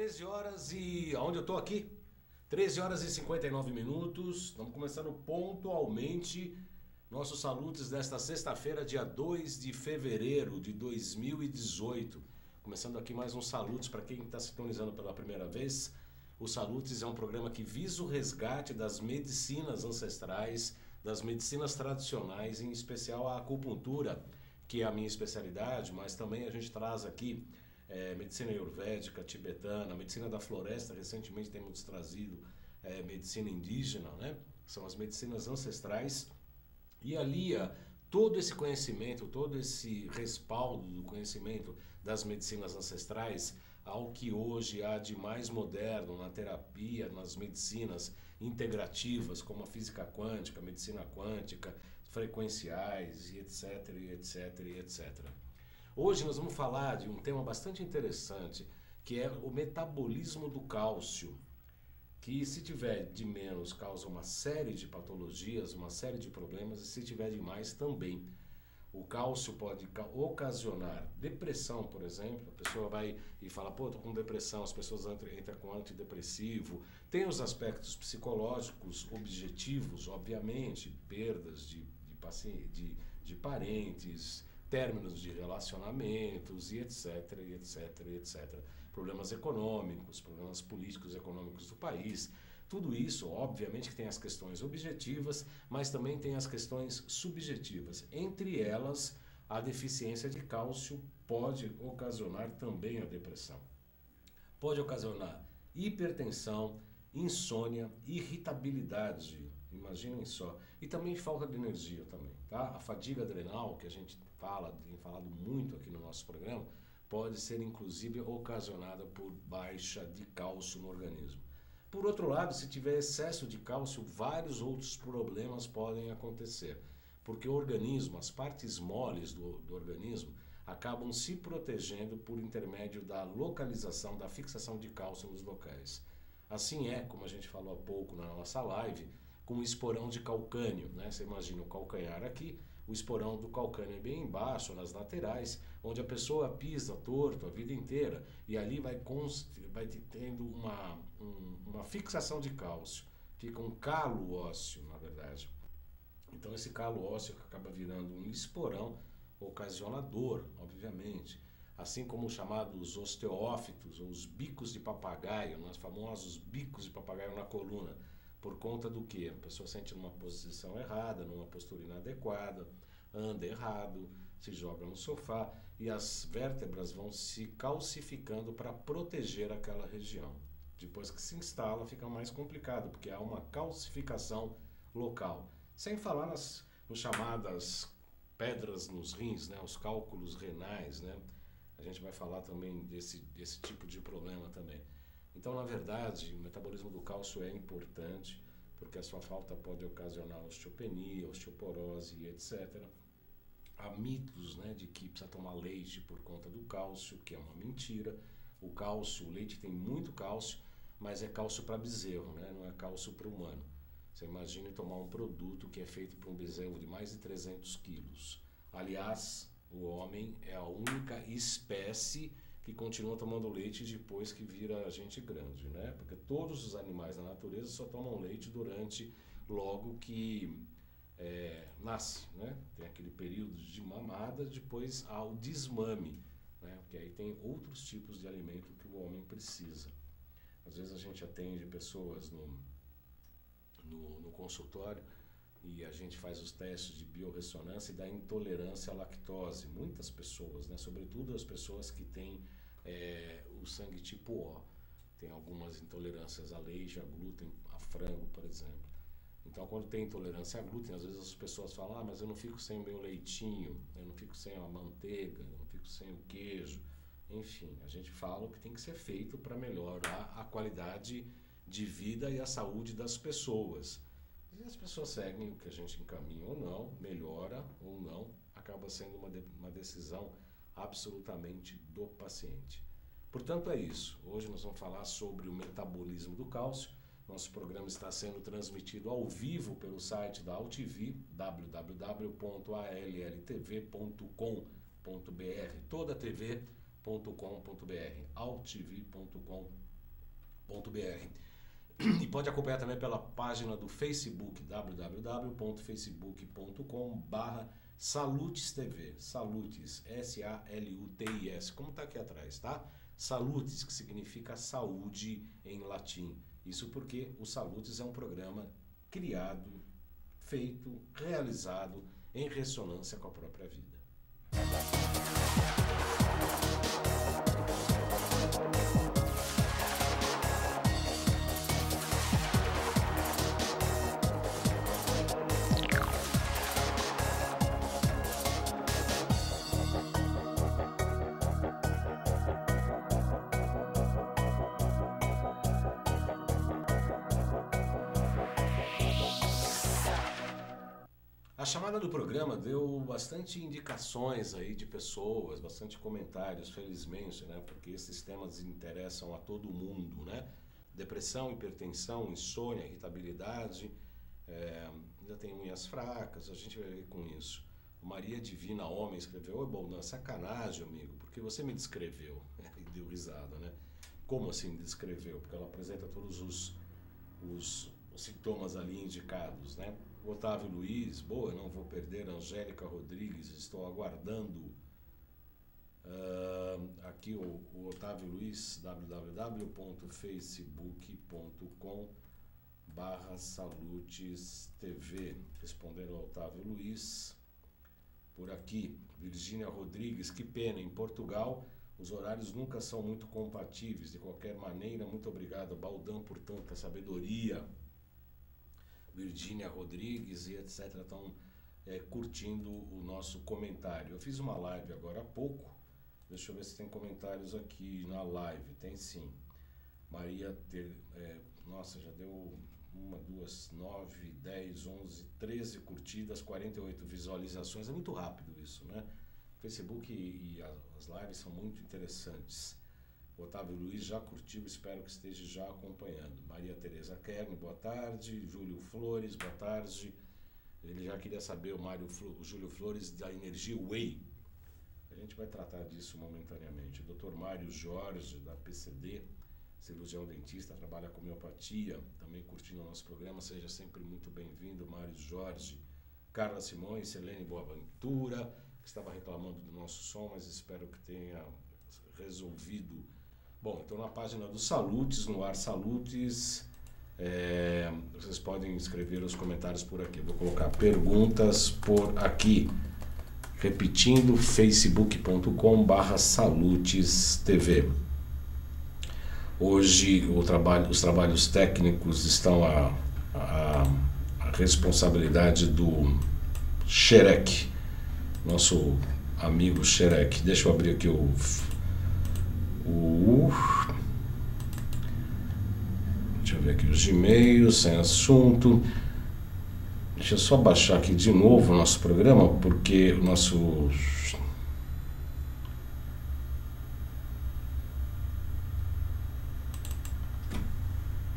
13 horas e... Onde eu tô aqui? 13 horas e 59 minutos. Estamos começando pontualmente nossos salutos desta sexta-feira, dia 2 de fevereiro de 2018. Começando aqui mais uns salutos para quem está sintonizando pela primeira vez. O Salutes é um programa que visa o resgate das medicinas ancestrais, das medicinas tradicionais, em especial a acupuntura, que é a minha especialidade, mas também a gente traz aqui medicina ayurvédica, tibetana, medicina da floresta. Recentemente temos trazido medicina indígena, né? São as medicinas ancestrais, e alia todo esse conhecimento, todo esse respaldo do conhecimento das medicinas ancestrais ao que hoje há de mais moderno na terapia, nas medicinas integrativas, como a física quântica, a medicina quântica, frequenciais e etc, e etc, e etc. Hoje nós vamos falar de um tema bastante interessante, que é o metabolismo do cálcio, que se tiver de menos causa uma série de patologias, uma série de problemas, e se tiver de mais também. O cálcio pode ocasionar depressão, por exemplo. A pessoa vai e fala, pô, tô com depressão, as pessoas entram com antidepressivo. Tem os aspectos psicológicos objetivos, obviamente, perdas de parentes, términos de relacionamentos e etc, e etc, e etc. Problemas econômicos, problemas políticos e econômicos do país. Tudo isso, obviamente, que tem as questões objetivas, mas também tem as questões subjetivas. Entre elas, a deficiência de cálcio pode ocasionar também a depressão. Pode ocasionar hipertensão, insônia, irritabilidade, imaginem só, e também falta de energia também, tá? A fadiga adrenal, que a gente tem falado muito aqui no nosso programa, pode ser inclusive ocasionada por baixa de cálcio no organismo. Por outro lado, se tiver excesso de cálcio, vários outros problemas podem acontecer, porque o organismo, as partes moles do organismo, acabam se protegendo por intermédio da localização, da fixação de cálcio nos locais. Assim é, como a gente falou há pouco na nossa live, com o esporão de calcânio, né? Você imagina o calcanhar aqui, o esporão do calcânio é bem embaixo, nas laterais, onde a pessoa pisa torto a vida inteira, e ali vai tendo uma fixação de cálcio, fica um calo ósseo, na verdade. Então esse calo ósseo acaba virando um esporão, ocasiona dor, obviamente. Assim como os chamados osteófitos, ou os bicos de papagaio, os famosos bicos de papagaio na coluna. Por conta do que? A pessoa sente numa posição errada, numa postura inadequada, anda errado, se joga no sofá e as vértebras vão se calcificando para proteger aquela região. Depois que se instala, fica mais complicado, porque há uma calcificação local. Sem falar nas chamadas pedras nos rins, né? Os cálculos renais, né? A gente vai falar também desse tipo de problema também. Então, na verdade, o metabolismo do cálcio é importante, porque a sua falta pode ocasionar osteopenia, osteoporose e etc. Há mitos, né, de que precisa tomar leite por conta do cálcio, que é uma mentira. O leite tem muito cálcio, mas é cálcio para bezerro, né? Não é cálcio para humano. Você imagine tomar um produto que é feito para um bezerro de mais de 300 quilos. Aliás, o homem é a única espécie que continua tomando leite depois que vira gente grande, né? Porque todos os animais da natureza só tomam leite logo que nasce, né? Tem aquele período de mamada, depois há o desmame, né? Porque aí tem outros tipos de alimento que o homem precisa. Às vezes a gente atende pessoas no consultório e a gente faz os testes de biorressonância e da intolerância à lactose. Muitas pessoas, né? Sobretudo as pessoas que têm o sangue tipo O. Tem algumas intolerâncias a leite, a glúten, a frango, por exemplo. Então, quando tem intolerância a glúten, às vezes as pessoas falam, mas eu não fico sem o meu leitinho, eu não fico sem a manteiga, eu não fico sem o queijo. Enfim, a gente fala o que tem que ser feito para melhorar a qualidade de vida e a saúde das pessoas. E as pessoas seguem o que a gente encaminha ou não, melhora ou não, acaba sendo uma decisão absolutamente do paciente. Portanto, é isso. Hoje nós vamos falar sobre o metabolismo do cálcio. Nosso programa está sendo transmitido ao vivo pelo site da AltV, www.alltv.com.br, todatv.com.br, altv.com.br. E pode acompanhar também pela página do Facebook, www.facebook.com/Salutes TV. Salutes, S-A-L-U-T-I-S, como está aqui atrás, tá? Salutes, que significa saúde em latim. Isso porque o Salutes é um programa criado, feito, realizado em ressonância com a própria vida. A chamada do programa deu bastante indicações aí de pessoas, bastante comentários, felizmente, né? Porque esses temas interessam a todo mundo, né? Depressão, hipertensão, insônia, irritabilidade, ainda tem unhas fracas, a gente vai ver com isso. Maria Divina Homem escreveu: "Oi, Boldão, sacanagem, amigo, porque você me descreveu." E deu risada, né? Como assim me descreveu? Porque ela apresenta todos os sintomas ali indicados, né? Otávio Luiz, boa, não vou perder. Angélica Rodrigues, estou aguardando. Aqui o Otávio Luiz, www.facebook.com/Salutes TV. Respondendo ao Otávio Luiz. Por aqui, Virgínia Rodrigues, que pena, em Portugal os horários nunca são muito compatíveis. De qualquer maneira, muito obrigado, Baldão, por tanta sabedoria. Virgínia Rodrigues e etc. estão curtindo o nosso comentário. Eu fiz uma live agora há pouco. Deixa eu ver se tem comentários aqui na live. Tem sim. Nossa, já deu 1, 2, 9, 10, 11, 13 curtidas, 48 visualizações. É muito rápido isso, né? O Facebook e as lives são muito interessantes. Otávio Luiz já curtiu, espero que esteja já acompanhando. Maria Tereza Kern, boa tarde. Júlio Flores, boa tarde. Ele já queria saber, o Júlio Flores, da Energia Whey. A gente vai tratar disso momentaneamente. O Dr. Mário Jorge, da PCD, cirurgião dentista, trabalha com homeopatia, também curtindo o nosso programa. Seja sempre muito bem-vindo, Mário Jorge. Carla Simões, Selene Boaventura, que estava reclamando do nosso som, mas espero que tenha resolvido. Bom, então na página do Salutes, no ar Salutes, vocês podem escrever os comentários por aqui. Vou colocar perguntas por aqui. Repetindo, facebook.com/Salutes TV. Hoje os trabalhos técnicos estão a responsabilidade do Xerec, nosso amigo Xerec. Deixa eu abrir aqui deixa eu ver aqui os Gmails, sem assunto. Deixa eu só baixar aqui de novo o nosso programa, porque o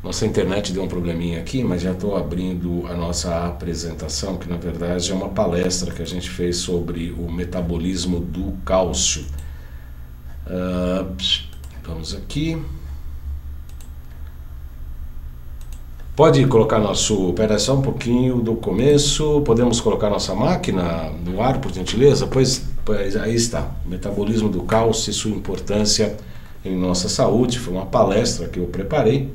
nossa internet deu um probleminha aqui, mas já estou abrindo a nossa apresentação, que na verdade é uma palestra que a gente fez sobre o metabolismo do cálcio. Vamos aqui. Pode colocar espera só um pouquinho do começo. Podemos colocar nossa máquina no ar, por gentileza? Pois aí está. Metabolismo do cálcio e sua importância em nossa saúde. Foi uma palestra que eu preparei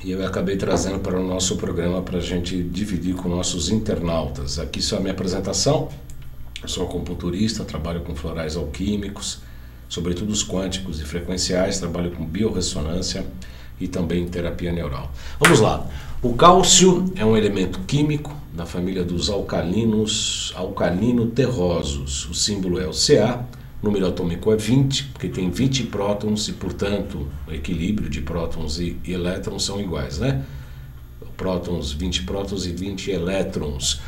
e eu acabei trazendo para o nosso programa para a gente dividir com nossos internautas. Aqui só a minha apresentação. Eu sou acupunturista, trabalho com florais alquímicos, sobretudo os quânticos e frequenciais, trabalho com biorressonância e também terapia neural. Vamos lá. O cálcio é um elemento químico da família dos alcalino-terrosos. O símbolo é o Ca, o número atômico é 20, porque tem 20 prótons e, portanto, o equilíbrio de prótons e elétrons são iguais, né? 20 prótons e 20 elétrons.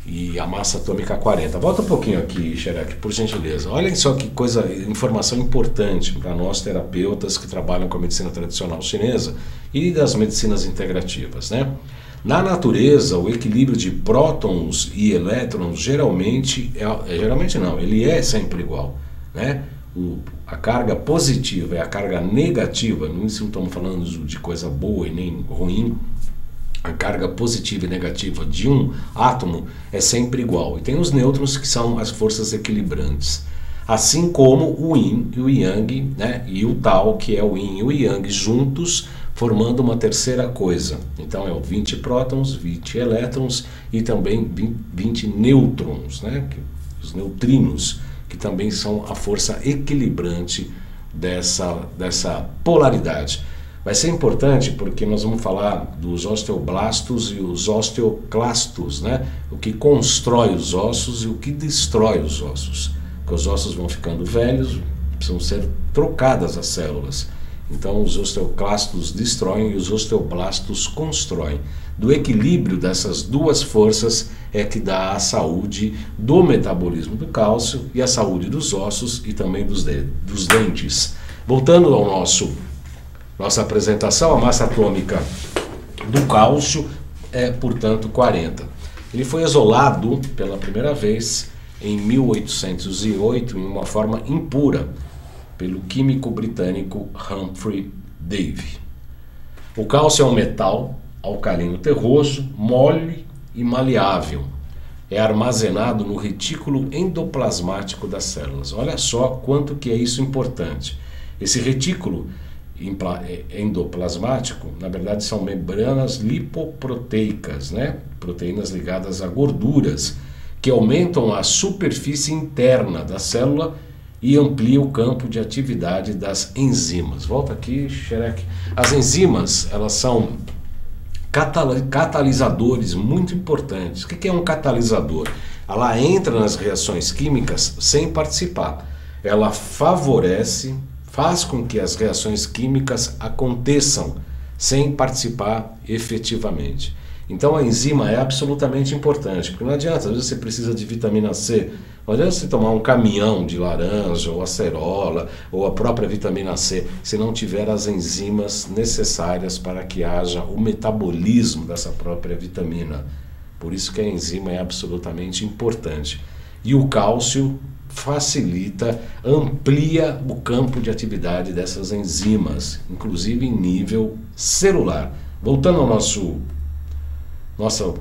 E a massa atômica 40. Volta um pouquinho aqui, Xerec, por gentileza. Olhem só que coisa, informação importante para nós terapeutas que trabalham com a medicina tradicional chinesa e das medicinas integrativas, né? Na natureza, o equilíbrio de prótons e elétrons geralmente não, ele é sempre igual, né? a carga positiva e a carga negativa, não estamos falando de coisa boa e nem ruim, a carga positiva e negativa de um átomo é sempre igual. E tem os nêutrons, que são as forças equilibrantes. Assim como o yin e o yang, né? E o tao, que é o yin e o yang juntos, formando uma terceira coisa. Então é o 20 prótons, 20 elétrons e também 20 nêutrons, né? Os neutrinos, que também são a força equilibrante dessa polaridade. Vai ser importante porque nós vamos falar dos osteoblastos e os osteoclastos, né? O que constrói os ossos e o que destrói os ossos. Porque os ossos vão ficando velhos, precisam ser trocadas as células. Então os osteoclastos destroem e os osteoblastos constroem. Do equilíbrio dessas duas forças é que dá a saúde do metabolismo do cálcio e a saúde dos ossos e também dos dentes. Voltando ao nossa apresentação, a massa atômica do cálcio é, portanto, 40. Ele foi isolado pela primeira vez em 1808 em uma forma impura pelo químico britânico Humphrey Davy. O cálcio é um metal alcalino terroso, mole e maleável. É armazenado no retículo endoplasmático das células. Olha só quanto que é isso importante. Esse retículo endoplasmático, na verdade, são membranas lipoproteicas, né? Proteínas ligadas a gorduras, que aumentam a superfície interna da célula e amplia o campo de atividade das enzimas. Volta aqui, Xerec. As enzimas, elas são catalisadores muito importantes. O que é um catalisador? Ela entra nas reações químicas sem participar. Ela favorece, faz com que as reações químicas aconteçam sem participar efetivamente. Então a enzima é absolutamente importante, porque não adianta, às vezes você precisa de vitamina C, não adianta você tomar um caminhão de laranja ou acerola ou a própria vitamina C se não tiver as enzimas necessárias para que haja o metabolismo dessa própria vitamina. Por isso que a enzima é absolutamente importante. E o cálcio facilita, amplia o campo de atividade dessas enzimas, inclusive em nível celular. Voltando ao nosso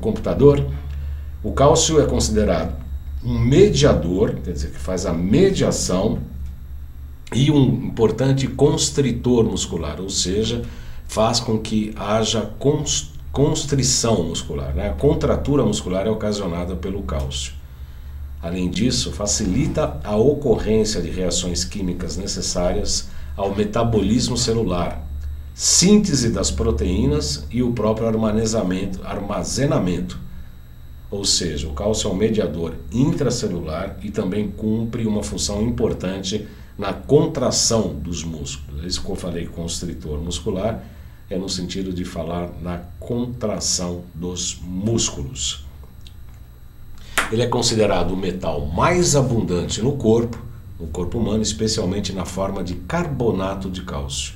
computador, o cálcio é considerado um mediador, quer dizer, que faz a mediação, e um importante constritor muscular, ou seja, faz com que haja constrição muscular, né? A contratura muscular é ocasionada pelo cálcio. Além disso, facilita a ocorrência de reações químicas necessárias ao metabolismo celular, síntese das proteínas e o próprio armazenamento. Ou seja, o cálcio é um mediador intracelular e também cumpre uma função importante na contração dos músculos. Isso que eu falei constritor muscular é no sentido de falar na contração dos músculos. Ele é considerado o metal mais abundante no corpo humano, especialmente na forma de carbonato de cálcio.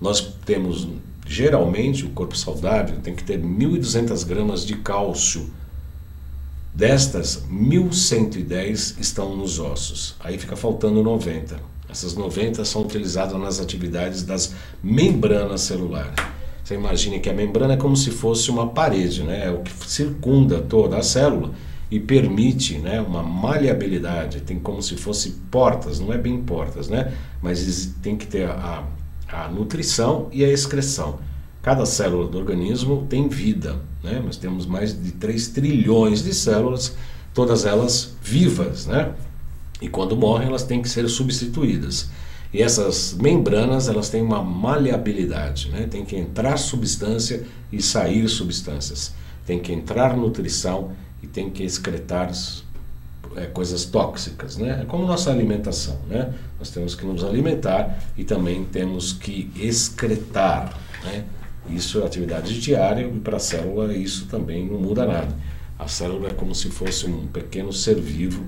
Nós temos, geralmente, o corpo saudável tem que ter 1.200 gramas de cálcio. Destas, 1.110 estão nos ossos. Aí fica faltando 90. Essas 90 são utilizadas nas atividades das membranas celulares. Você imagina que a membrana é como se fosse uma parede, né? É o que circunda toda a célula e permite, né, uma maleabilidade. Tem como se fosse portas, não é bem portas, né? Mas tem que ter a nutrição e a excreção. Cada célula do organismo tem vida, né? Nós temos mais de 3 trilhões de células, todas elas vivas, né? E quando morrem elas têm que ser substituídas. E essas membranas, elas têm uma maleabilidade, né? Tem que entrar substância e sair substâncias. Tem que entrar nutrição e tem que excretar coisas tóxicas, né? É como nossa alimentação, né? Nós temos que nos alimentar e também temos que excretar, né? Isso é atividade diária e para a célula isso também não muda nada. A célula é como se fosse um pequeno ser vivo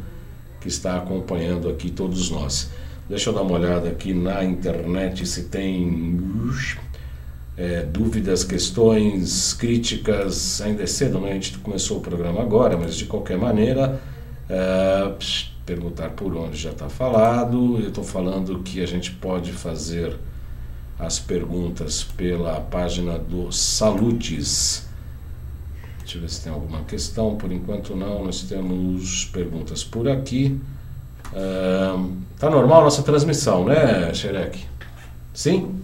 que está acompanhando aqui todos nós. Deixa eu dar uma olhada aqui na internet se tem dúvidas, questões, críticas. Ainda é cedo, né? A gente começou o programa agora, mas de qualquer maneira perguntar por onde já está falado. Eu estou falando que a gente pode fazer as perguntas pela página do Salutes. Deixa eu ver se tem alguma questão. Por enquanto não, nós temos perguntas por aqui. Tá normal a nossa transmissão, né, Xerec? Sim?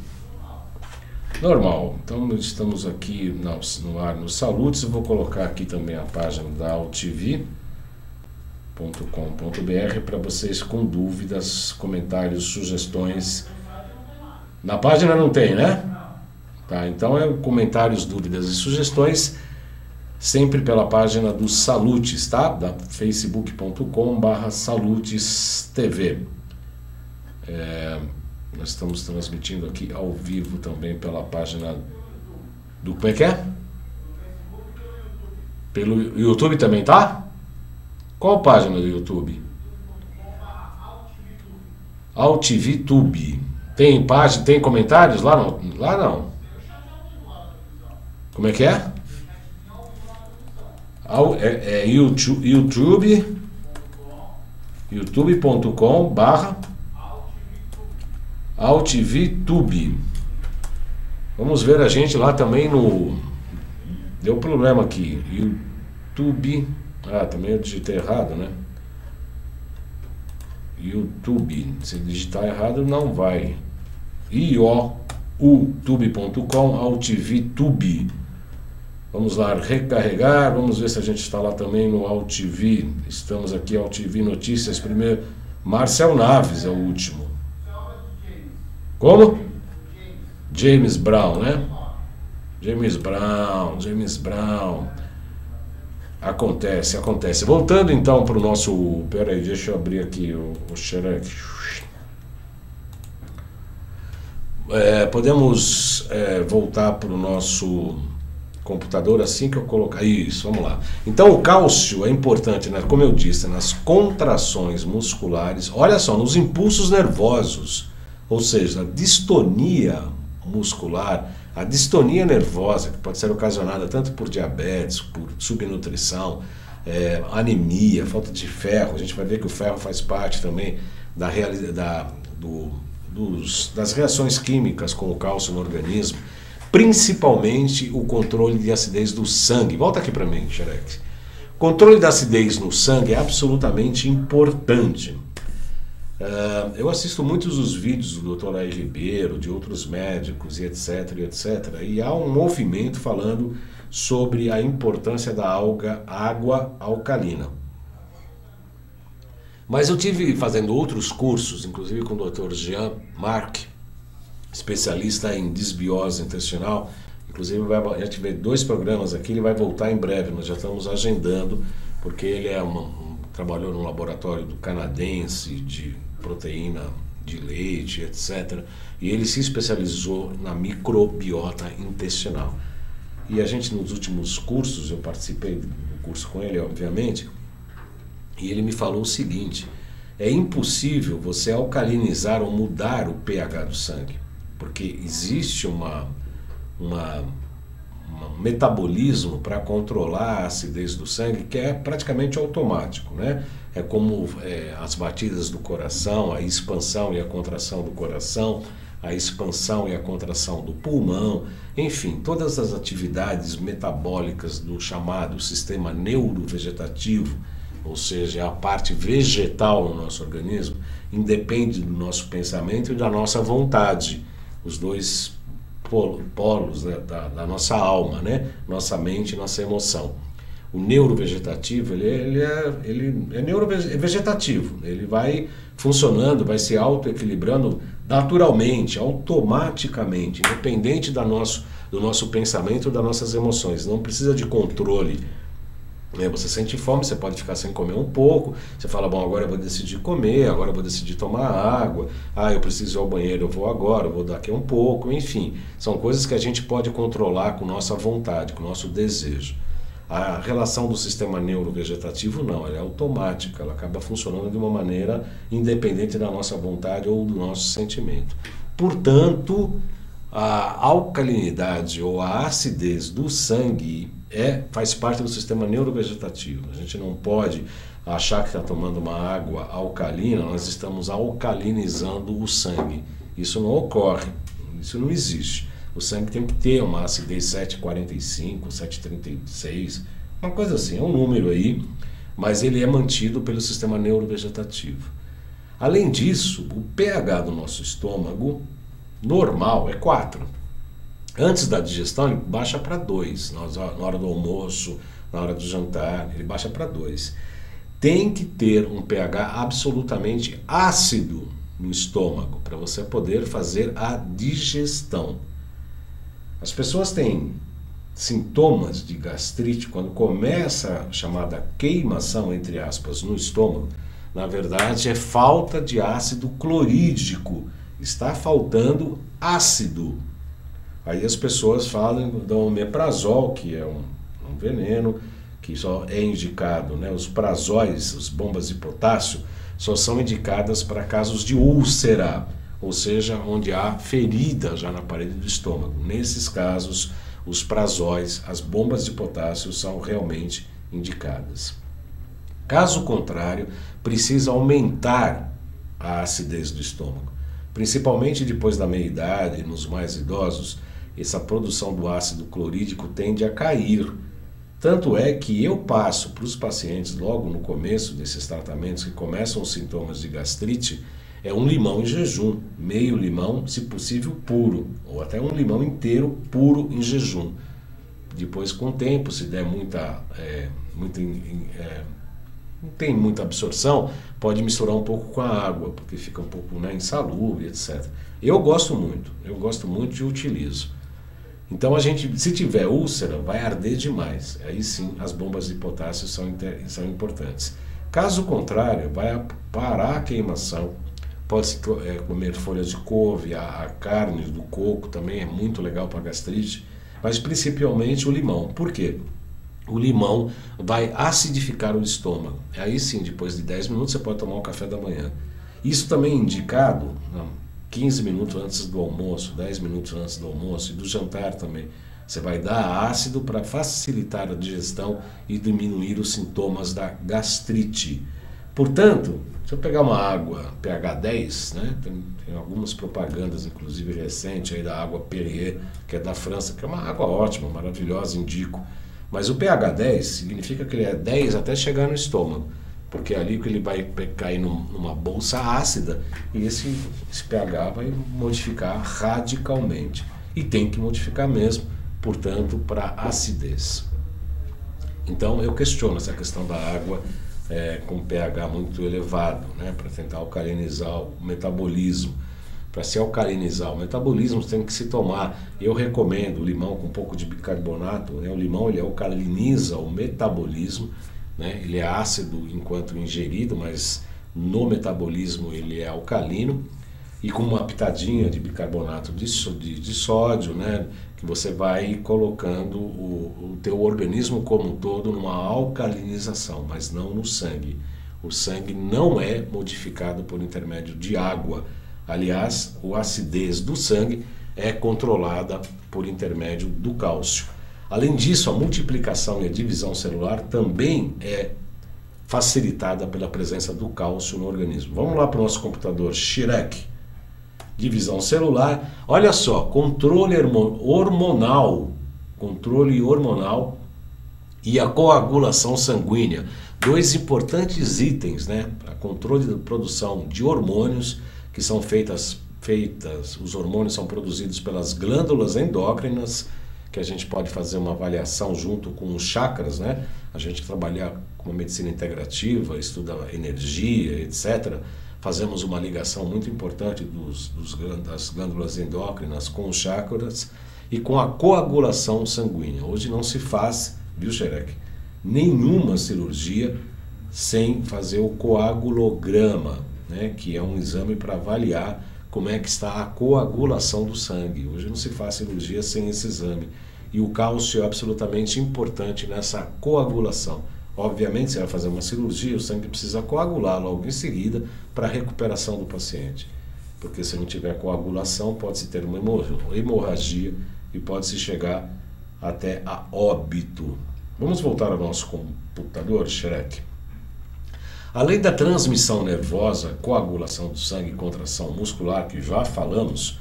Normal. Então estamos aqui no ar no Salutes. Eu vou colocar aqui também a página da altv.com.br para vocês com dúvidas, comentários, sugestões. Na página não tem, né? Tá, então é comentários, dúvidas e sugestões sempre pela página do Salutes, tá? Da facebook.com/salutestv. Nós estamos transmitindo aqui ao vivo também pela página do... Como é que é? Pelo YouTube também, tá? Qual a página do YouTube? AltVTube. Tem página, tem comentários lá? Não. Lá não. Como é que é? É youtube.com/AltVTube. Vamos ver a gente lá também no... Deu problema aqui. YouTube... também eu digitei errado, né? YouTube. Se digitar errado, não vai. youtube.com, AltVTube. Vamos lá recarregar. Vamos ver se a gente está lá também no AltV. Estamos aqui, AltV Notícias. Primeiro, Marcel Naves é o último. Como? James Brown, né? James Brown. Acontece. Voltando então para o nosso... Peraí, deixa eu abrir aqui o Xerec. Podemos voltar para o nosso computador assim que eu colocar. Isso, vamos lá. Então o cálcio é importante, né? Como eu disse, nas contrações musculares, olha só, nos impulsos nervosos, ou seja, a distonia muscular, a distonia nervosa, que pode ser ocasionada tanto por diabetes, por subnutrição, anemia, falta de ferro. A gente vai ver que o ferro faz parte também das reações químicas com o cálcio no organismo, principalmente o controle de acidez do sangue. Volta aqui para mim, Xerec. Controle da acidez no sangue é absolutamente importante. Eu assisto muitos dos vídeos do Dr. Air Ribeiro, de outros médicos e etc, e há um movimento falando sobre a importância da água alcalina. Mas eu tive fazendo outros cursos, inclusive com o Dr. Jean Marc, especialista em desbiose intestinal. Inclusive já tive 2 programas aqui, ele vai voltar em breve, nós já estamos agendando, porque ele trabalhou no laboratório do canadense de proteína de leite, etc. E ele se especializou na microbiota intestinal. E a gente, nos últimos cursos, eu participei do curso com ele, obviamente, e ele me falou o seguinte: é impossível você alcalinizar ou mudar o pH do sangue, porque existe um metabolismo para controlar a acidez do sangue que é praticamente automático, né? É como as batidas do coração, a expansão e a contração do coração, a expansão e a contração do pulmão, enfim, todas as atividades metabólicas do chamado sistema neurovegetativo, ou seja, a parte vegetal no nosso organismo, independe do nosso pensamento e da nossa vontade, os dois polos, né, da nossa alma, né? Nossa mente e nossa emoção. O neurovegetativo, ele é neurovegetativo, ele vai funcionando, vai se autoequilibrando naturalmente, automaticamente, independente do nosso pensamento e das nossas emoções. Não precisa de controle. Você sente fome, você pode ficar sem comer um pouco, você fala, bom, agora eu vou decidir comer, agora eu vou decidir tomar água, eu preciso ir ao banheiro, eu vou agora, eu vou daqui um pouco, enfim, são coisas que a gente pode controlar com nossa vontade, com nosso desejo. A relação do sistema neurovegetativo não, ela é automática, ela acaba funcionando de uma maneira independente da nossa vontade ou do nosso sentimento. Portanto, a alcalinidade ou a acidez do sangue faz parte do sistema neurovegetativo. A gente não pode achar que está tomando uma água alcalina, nós estamos alcalinizando o sangue. Isso não ocorre, isso não existe. O sangue tem que ter uma acidez 7,45, 7,36, uma coisa assim, é um número aí, mas ele é mantido pelo sistema neurovegetativo. Além disso, o pH do nosso estômago normal é 4. Antes da digestão, ele baixa para 2. Na hora do almoço, na hora do jantar, ele baixa para 2. Tem que ter um pH absolutamente ácido no estômago para você poder fazer a digestão. As pessoas têm sintomas de gastrite quando começa a chamada queimação, entre aspas, no estômago. Na verdade, é falta de ácido clorídrico. Está faltando ácido. Aí as pessoas falam do omeprazol, que é um veneno, que só é indicado, né? Os prazóis, as bombas de potássio, só são indicadas para casos de úlcera, ou seja, onde há ferida já na parede do estômago. Nesses casos, os prazóis, as bombas de potássio são realmente indicadas. Caso contrário, precisa aumentar a acidez do estômago. Principalmente depois da meia-idade, nos mais idosos, essa produção do ácido clorídrico tende a cair. Tanto é que eu passo para os pacientes, logo no começo desses tratamentos que começam os sintomas de gastrite, é um limão em jejum, meio limão, se possível puro, ou até um limão inteiro puro em jejum. Depois, com o tempo, se der não tem muita absorção, pode misturar um pouco com a água, porque fica um pouco insalubre, etc. Eu gosto muito e utilizo. Então, se tiver úlcera, vai arder demais. Aí sim, as bombas de potássio são importantes. Caso contrário, vai parar a queimação. Pode-se comer folhas de couve, a carne do coco também é muito legal para gastrite, mas principalmente o limão. Por quê? O limão vai acidificar o estômago. Aí sim, depois de 10 minutos, você pode tomar um café da manhã. Isso também é indicado 15 minutos antes do almoço, 10 minutos antes do almoço e do jantar também. Você vai dar ácido para facilitar a digestão e diminuir os sintomas da gastrite. Portanto, se eu pegar uma água pH 10, né, tem algumas propagandas, inclusive recente, aí da água Perrier, que é da França, que é uma água ótima, maravilhosa, indico. Mas o pH 10 significa que ele é 10 até chegar no estômago, porque é ali que ele vai cair numa bolsa ácida e esse pH vai modificar radicalmente. E tem que modificar mesmo, portanto, para acidez. Então eu questiono essa questão da água com pH muito elevado, né, para tentar alcalinizar o metabolismo. Para se alcalinizar o metabolismo tem que se tomar, eu recomendo o limão com um pouco de bicarbonato, né? O limão ele alcaliniza o metabolismo, né? Ele é ácido enquanto ingerido, mas no metabolismo ele é alcalino, e com uma pitadinha de bicarbonato de sódio, né? Que você vai colocando o teu organismo como um todo numa alcalinização, mas não no sangue. O sangue não é modificado por intermédio de água. Aliás, a acidez do sangue é controlada por intermédio do cálcio. Além disso, a multiplicação e a divisão celular também é facilitada pela presença do cálcio no organismo. Vamos lá para o nosso computador Schreck. Divisão celular. Olha só, controle hormonal e a coagulação sanguínea. Dois importantes itens, né? Para controle da produção de hormônios, que são os hormônios são produzidos pelas glândulas endócrinas, que a gente pode fazer uma avaliação junto com os chakras, né? A gente trabalhar com a medicina integrativa, estuda energia, etc. Fazemos uma ligação muito importante das glândulas endócrinas com os chakras e com a coagulação sanguínea. Hoje não se faz, viu, Xerec, nenhuma cirurgia sem fazer o coagulograma, né, que é um exame para avaliar como é que está a coagulação do sangue. Hoje não se faz cirurgia sem esse exame. E o cálcio é absolutamente importante nessa coagulação. Obviamente, você vai fazer uma cirurgia, o sangue precisa coagular logo em seguida para a recuperação do paciente. Porque se não tiver coagulação, pode-se ter uma hemorragia e pode-se chegar até a óbito. Vamos voltar ao nosso computador, Shrek. Além da transmissão nervosa, coagulação do sangue e contração muscular, que já falamos,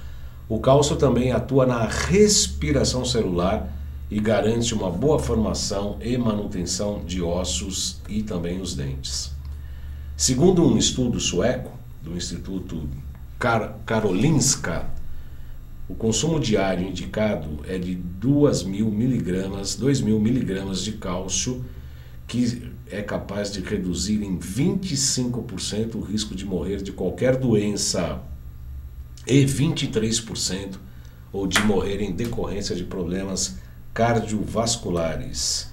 o cálcio também atua na respiração celular e garante uma boa formação e manutenção de ossos e também os dentes. Segundo um estudo sueco, do Instituto Karolinska, o consumo diário indicado é de 2.000 miligramas de cálcio, que é capaz de reduzir em 25% o risco de morrer de qualquer doença e 23% ou de morrer em decorrência de problemas cardiovasculares.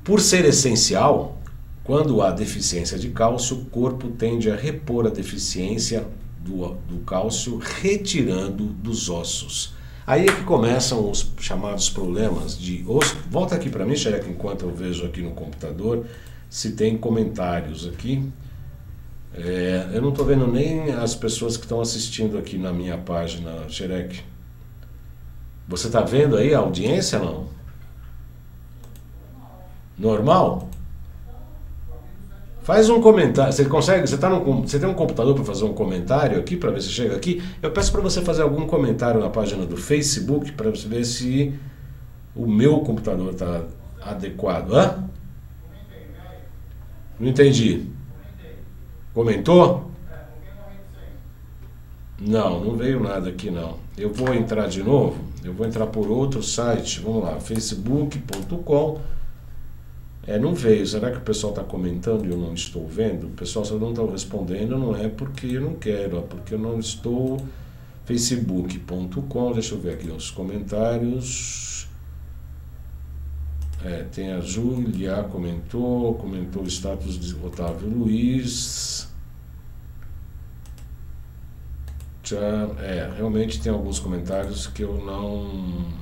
Por ser essencial, quando há deficiência de cálcio, o corpo tende a repor a deficiência do cálcio retirando dos ossos. Aí é que começam os chamados problemas de osso. Volta aqui para mim, Xereca, enquanto eu vejo aqui no computador se tem comentários aqui. Eu não estou vendo nem as pessoas que estão assistindo aqui na minha página, Xereca. Você está vendo aí a audiência, não? Normal? Faz um comentário. Você consegue? Você tem um computador para fazer um comentário aqui, para ver se chega aqui? Eu peço para você fazer algum comentário na página do Facebook para ver se o meu computador está adequado. Hã? Não entendi. Comentou? Não veio nada aqui não. Eu vou entrar de novo. Eu vou entrar por outro site. Vamos lá, facebook.com. Não veio. Será que o pessoal está comentando e eu não estou vendo? O pessoal só não está respondendo, não é porque eu não quero, é porque eu não estou. Facebook.com, deixa eu ver aqui os comentários. Tem a Júlia, comentou o status de Otávio Luiz. Realmente tem alguns comentários que eu não...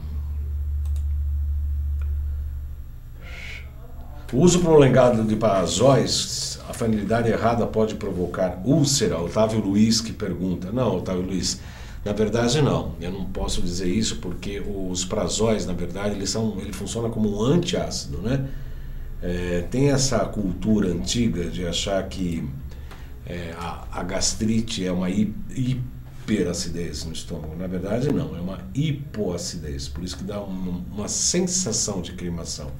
O uso prolongado de parazóis, a finalidade errada pode provocar úlcera. Otávio Luiz que pergunta. Não, Otávio Luiz, na verdade não. Eu não posso dizer isso porque os prazóis, na verdade, ele funciona como um antiácido, né? Tem essa cultura antiga de achar que a gastrite é uma hiperacidez no estômago. Na verdade não, é uma hipoacidez. Por isso que dá uma sensação de queimação.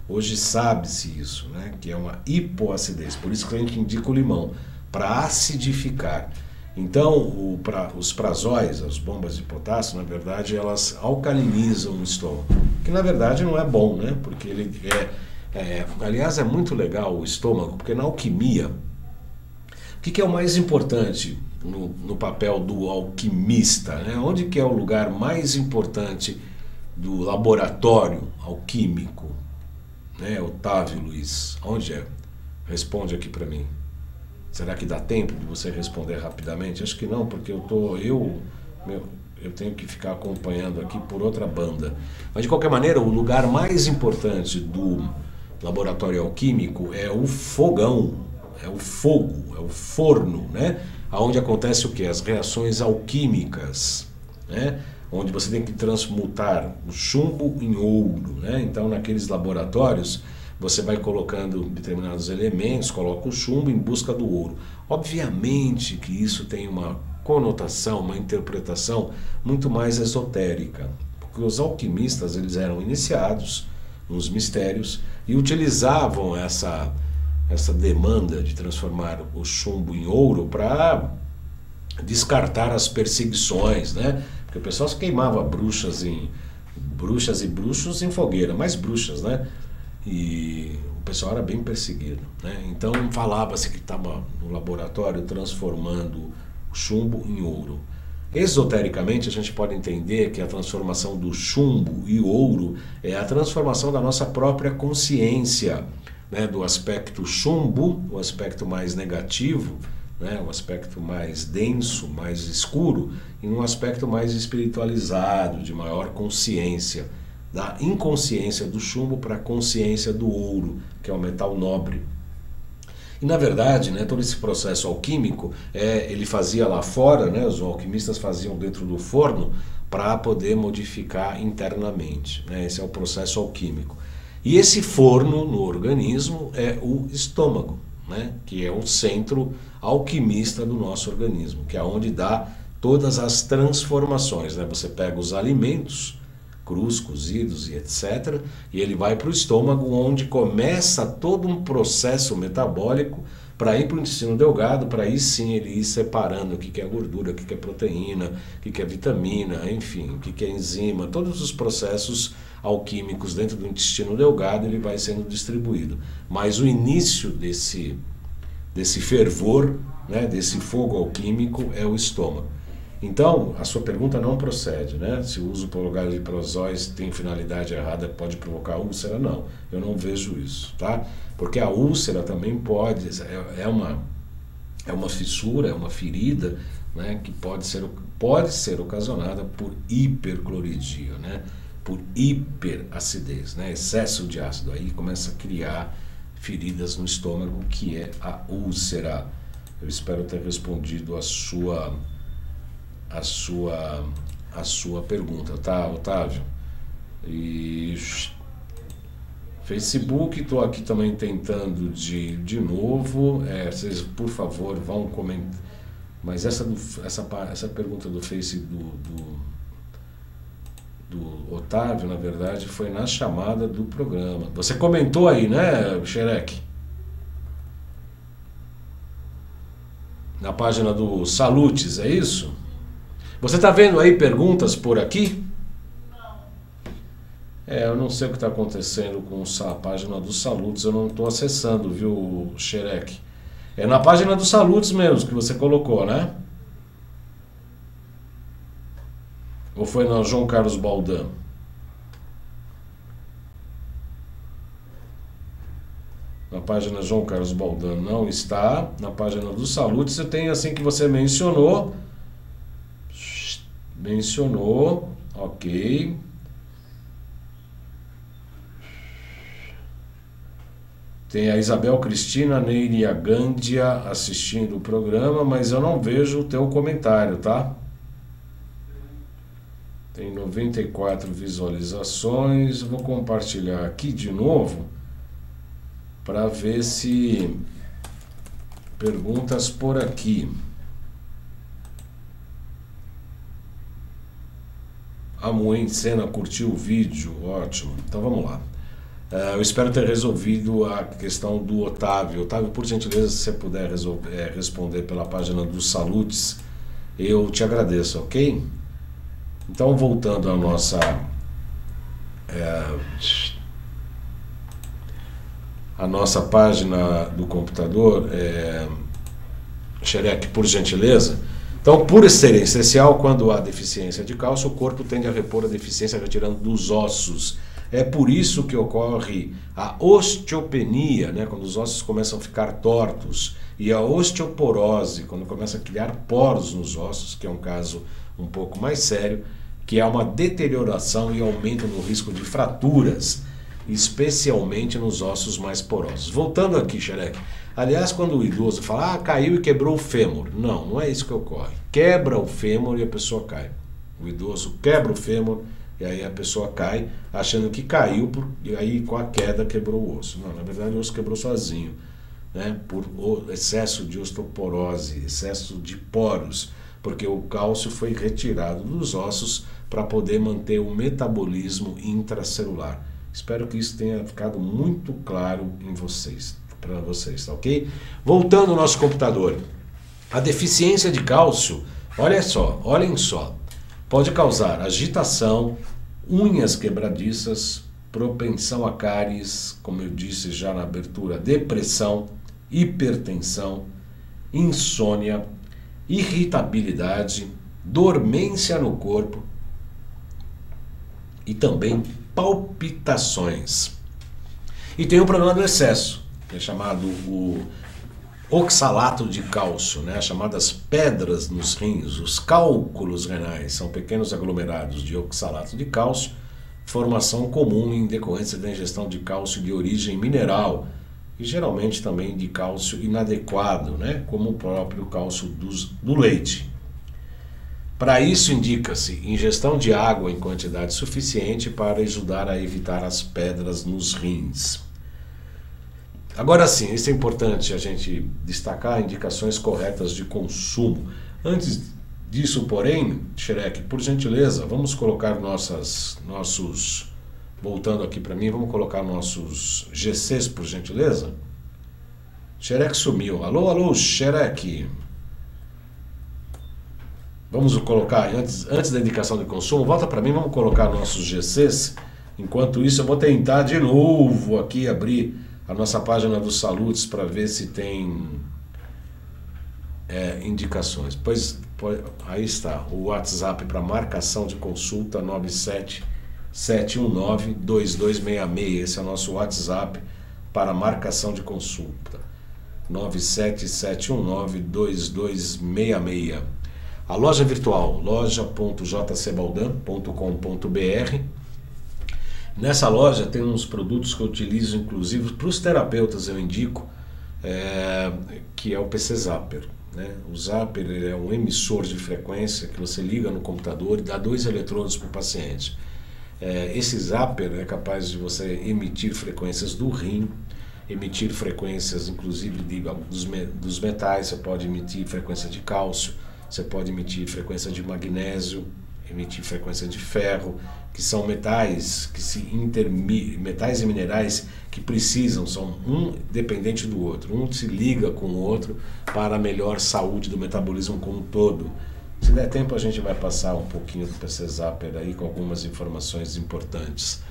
Hoje sabe-se isso, né? Que é uma hipoacidez, por isso que a gente indica o limão, para acidificar. Então, os prazóis, as bombas de potássio, na verdade, elas alcalinizam o estômago, que na verdade não é bom, né? Porque ele aliás, é muito legal o estômago, porque na alquimia, o que é o mais importante no papel do alquimista, né? Onde que é o lugar mais importante do laboratório alquímico? Otávio Luiz, onde é? Responde aqui para mim. Será que dá tempo de você responder rapidamente? Acho que não, porque eu tenho que ficar acompanhando aqui por outra banda. Mas de qualquer maneira, o lugar mais importante do laboratório alquímico é o fogão, é o fogo, é o forno, né? Onde acontece o quê? As reações alquímicas, né? Onde você tem que transmutar o chumbo em ouro, né? Então, naqueles laboratórios, você vai colocando determinados elementos, coloca o chumbo em busca do ouro. Obviamente que isso tem uma conotação, uma interpretação muito mais esotérica, porque os alquimistas eles eram iniciados nos mistérios e utilizavam essa demanda de transformar o chumbo em ouro para descartar as perseguições, né? Porque o pessoal se queimava bruxas e bruxos em fogueira, mais bruxas, né? E o pessoal era bem perseguido, né? Então falava-se que estava no laboratório transformando o chumbo em ouro. Esotericamente a gente pode entender que a transformação do chumbo e ouro é a transformação da nossa própria consciência, né? Do aspecto chumbo, o aspecto mais negativo, né? O aspecto mais denso, mais escuro, e um aspecto mais espiritualizado, de maior consciência, da inconsciência do chumbo para a consciência do ouro, que é o metal nobre. E na verdade, né, todo esse processo alquímico, ele fazia lá fora, né, os alquimistas faziam dentro do forno para poder modificar internamente, né? Esse é o processo alquímico. E esse forno no organismo é o estômago, né? Que é o centro alquimista do nosso organismo, que é onde dá todas as transformações, né? Você pega os alimentos crus, cozidos e etc, e ele vai para o estômago, onde começa todo um processo metabólico para ir para o intestino delgado, para aí sim ele ir separando o que é gordura, o que é proteína, o que é vitamina, enfim, o que é enzima, todos os processos alquímicos dentro do intestino delgado ele vai sendo distribuído. Mas o início desse fervor, né, desse fogo alquímico é o estômago. Então, a sua pergunta não procede, né? Se o uso prolongado de leprozóis tem finalidade errada, pode provocar úlcera? Não, eu não vejo isso, tá? Porque a úlcera também pode, é uma fissura, é uma ferida, né, que pode ser ocasionada por hipercloridria, né? Por hiperacidez, né? Excesso de ácido. Aí começa a criar feridas no estômago, que é a úlcera. Eu espero ter respondido a sua pergunta, tá, Otávio? E Facebook, estou aqui também tentando de novo. Vocês, por favor, vão comentar. Mas essa pergunta do Face do Otávio, na verdade, foi na chamada do programa. Você comentou aí, né, Xerec? Na página do Salutes, é isso? Você está vendo aí perguntas por aqui? Eu não sei o que está acontecendo com a página do Salutes, eu não estou acessando, viu, Xerec? É na página do Salutes mesmo que você colocou, né? Ou foi na João Carlos Baldan? Na página João Carlos Baldan não está. Na página do Salutes você tem assim que você mencionou. Ok. Tem a Isabel Cristina, Neire e a Gândia assistindo o programa, mas eu não vejo o teu comentário, tá? Tem 94 visualizações. Vou compartilhar aqui de novo para ver se perguntas por aqui. A Moen Sena curtiu o vídeo, ótimo. Então vamos lá. Eu espero ter resolvido a questão do Otávio. Otávio, por gentileza, se você puder responder pela página do Salutes, eu te agradeço, ok? Então, voltando à nossa página do computador, Xerec, por gentileza. Então, por ser essencial, quando há deficiência de cálcio, o corpo tende a repor a deficiência retirando dos ossos. É por isso que ocorre a osteopenia, né, quando os ossos começam a ficar tortos, e a osteoporose, quando começa a criar poros nos ossos, que é um caso um pouco mais sério, que é uma deterioração e aumento no risco de fraturas, especialmente nos ossos mais porosos. Voltando aqui, Xerec. Aliás, quando o idoso fala, caiu e quebrou o fêmur. Não, não é isso que ocorre. Quebra o fêmur e a pessoa cai. O idoso quebra o fêmur e aí a pessoa cai, achando que caiu, e aí com a queda quebrou o osso. Não, na verdade o osso quebrou sozinho, né? Por excesso de osteoporose, excesso de poros, porque o cálcio foi retirado dos ossos para poder manter o metabolismo intracelular. Espero que isso tenha ficado muito claro em vocês, para vocês, tá ok? Voltando ao nosso computador. A deficiência de cálcio, olhem só, pode causar agitação, unhas quebradiças, propensão a cáries, como eu disse já na abertura, depressão, hipertensão, insônia, irritabilidade, dormência no corpo e também palpitações. E tem o problema do excesso, que é chamado o oxalato de cálcio, né? As chamadas pedras nos rins, os cálculos renais, são pequenos aglomerados de oxalato de cálcio, formação comum em decorrência da ingestão de cálcio de origem mineral e geralmente também de cálcio inadequado, né? Como o próprio cálcio do leite. Para isso, indica-se ingestão de água em quantidade suficiente para ajudar a evitar as pedras nos rins. Agora sim, isso é importante a gente destacar indicações corretas de consumo. Antes disso, porém, Xerec, por gentileza, vamos colocar nossos... Voltando aqui para mim, vamos colocar nossos GCs, por gentileza? Xerec sumiu. Alô, alô, Xerec. Vamos colocar, antes da indicação de consumo, volta para mim, vamos colocar nossos GCs. Enquanto isso, eu vou tentar de novo aqui abrir a nossa página dos Salutes para ver se tem indicações. Pois, aí está, o WhatsApp para marcação de consulta 977192266. Esse é o nosso WhatsApp para marcação de consulta. 977192266. A loja virtual, loja.jcbaldan.com.br. Nessa loja tem uns produtos que eu utilizo, inclusive para os terapeutas eu indico, que é o PC Zapper. Né? O Zapper é um emissor de frequência que você liga no computador e dá 2 eletrodos para o paciente. Esse Zapper é capaz de você emitir frequências do rim, emitir frequências inclusive dos metais, você pode emitir frequência de cálcio, você pode emitir frequência de magnésio, emitir frequência de ferro, que são metais metais e minerais que precisam, são um dependente do outro, um se liga com o outro para a melhor saúde do metabolismo como um todo. Se der tempo a gente vai passar um pouquinho do PC Zapper aí com algumas informações importantes.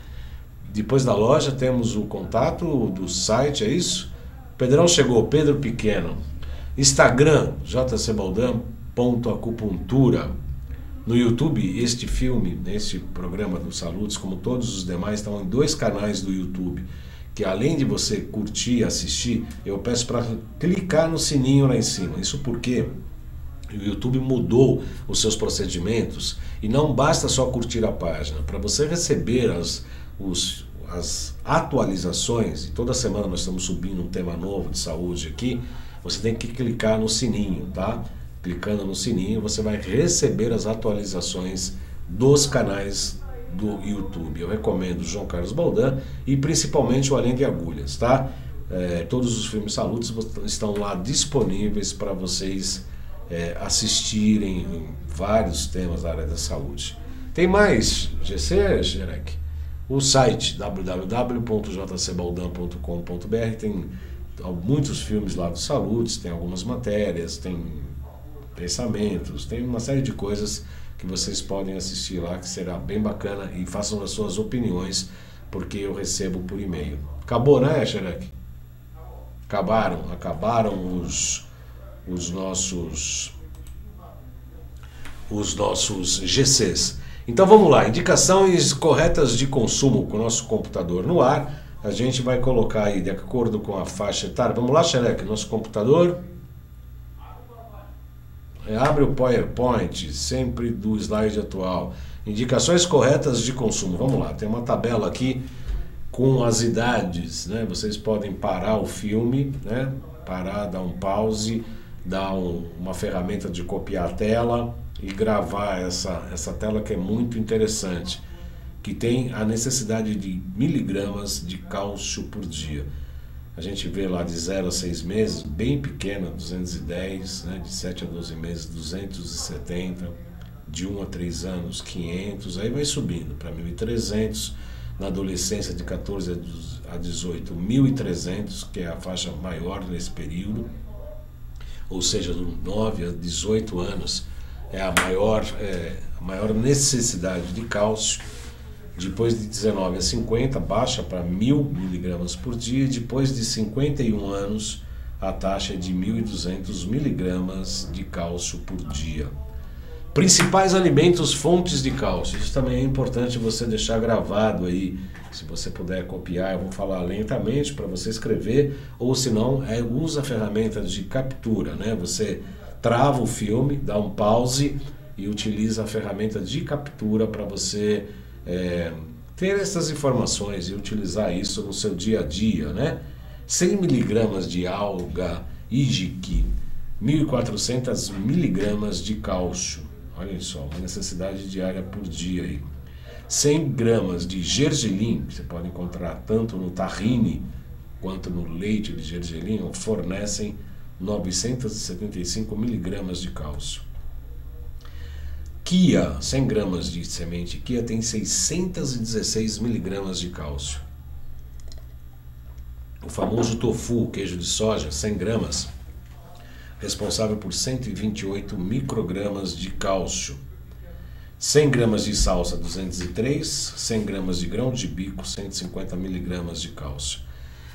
Depois da loja temos o contato do site, é isso? Pedrão chegou, Pedro Pequeno. Instagram, jcbaldan.acupuntura. No YouTube, este filme, este programa do Salutes, como todos os demais, estão em 2 canais do YouTube, que além de você curtir e assistir, eu peço para clicar no sininho lá em cima. Isso porque o YouTube mudou os seus procedimentos e não basta só curtir a página. Para você receber as atualizações, e toda semana nós estamos subindo um tema novo de saúde aqui, você tem que clicar no sininho, tá? Clicando no sininho, você vai receber as atualizações dos canais do YouTube. Eu recomendo o João Carlos Baldan e principalmente o Além de Agulhas, tá? Todos os filmes Salutes estão lá disponíveis para vocês assistirem em vários temas da área da saúde. Tem mais, GC, Xerec? O site www.jcbaldan.com.br tem muitos filmes lá do Salutes, tem algumas matérias, tem pensamentos, tem uma série de coisas que vocês podem assistir lá, que será bem bacana, e façam as suas opiniões, porque eu recebo por e-mail. Acabou, né, Xerec? Acabaram os nossos GCs. Então vamos lá, indicações corretas de consumo com o nosso computador no ar. A gente vai colocar aí de acordo com a faixa etária. Vamos lá, Xerec, nosso computador. Abre o PowerPoint, sempre do slide atual. Indicações corretas de consumo. Vamos lá, tem uma tabela aqui com as idades, né? Vocês podem parar o filme, né? Parar, dar um pause, dar uma ferramenta de copiar a tela e gravar essa tela, que é muito interessante, que tem a necessidade de miligramas de cálcio por dia. A gente vê lá de 0 a 6 meses, bem pequena, 210, né? De 7 a 12 meses, 270, de 1 a 3 anos, 500, aí vai subindo para 1.300, na adolescência de 14 a 18, 1.300, que é a faixa maior nesse período, ou seja, de 9 a 18 anos é a maior necessidade de cálcio. Depois de 19 a 50, baixa para 1.000 miligramas por dia. Depois de 51 anos, a taxa é de 1.200 miligramas de cálcio por dia. Principais alimentos, fontes de cálcio. Isso também é importante você deixar gravado aí. Se você puder copiar, eu vou falar lentamente para você escrever. Ou se não, usa a ferramenta de captura, né? Você trava o filme, dá um pause e utiliza a ferramenta de captura para você ter essas informações e utilizar isso no seu dia a dia, né? 100 miligramas de alga ijique, 1.400 miligramas de cálcio. olha só, uma necessidade diária por dia aí. 100 gramas de gergelim, que você pode encontrar tanto no tahine quanto no leite de gergelim, fornecem 975 miligramas de cálcio. Chia, 100 gramas de semente chia tem 616 miligramas de cálcio. O famoso tofu, queijo de soja, 100 gramas, responsável por 128 microgramas de cálcio. 100 gramas de salsa, 203, 100 gramas de grão de bico, 150 miligramas de cálcio.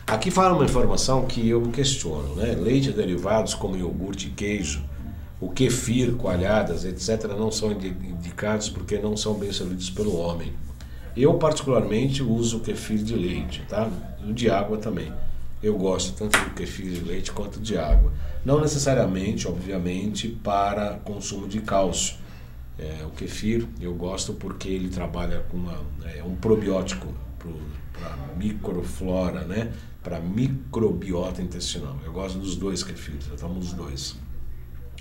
Aqui fala uma informação que eu questiono, né? Leite e derivados como iogurte e queijo, o kefir, coalhadas, etc., não são indicados porque não são bem servidos pelo homem. Eu, particularmente, uso o kefir de leite, tá? O de água também. Eu gosto tanto do kefir de leite quanto de água. Não necessariamente, obviamente, para consumo de cálcio. O kefir eu gosto porque ele trabalha com um probiótico para microflora, né? Para microbiota intestinal. Eu gosto dos dois kefirs, eu tomo os dois.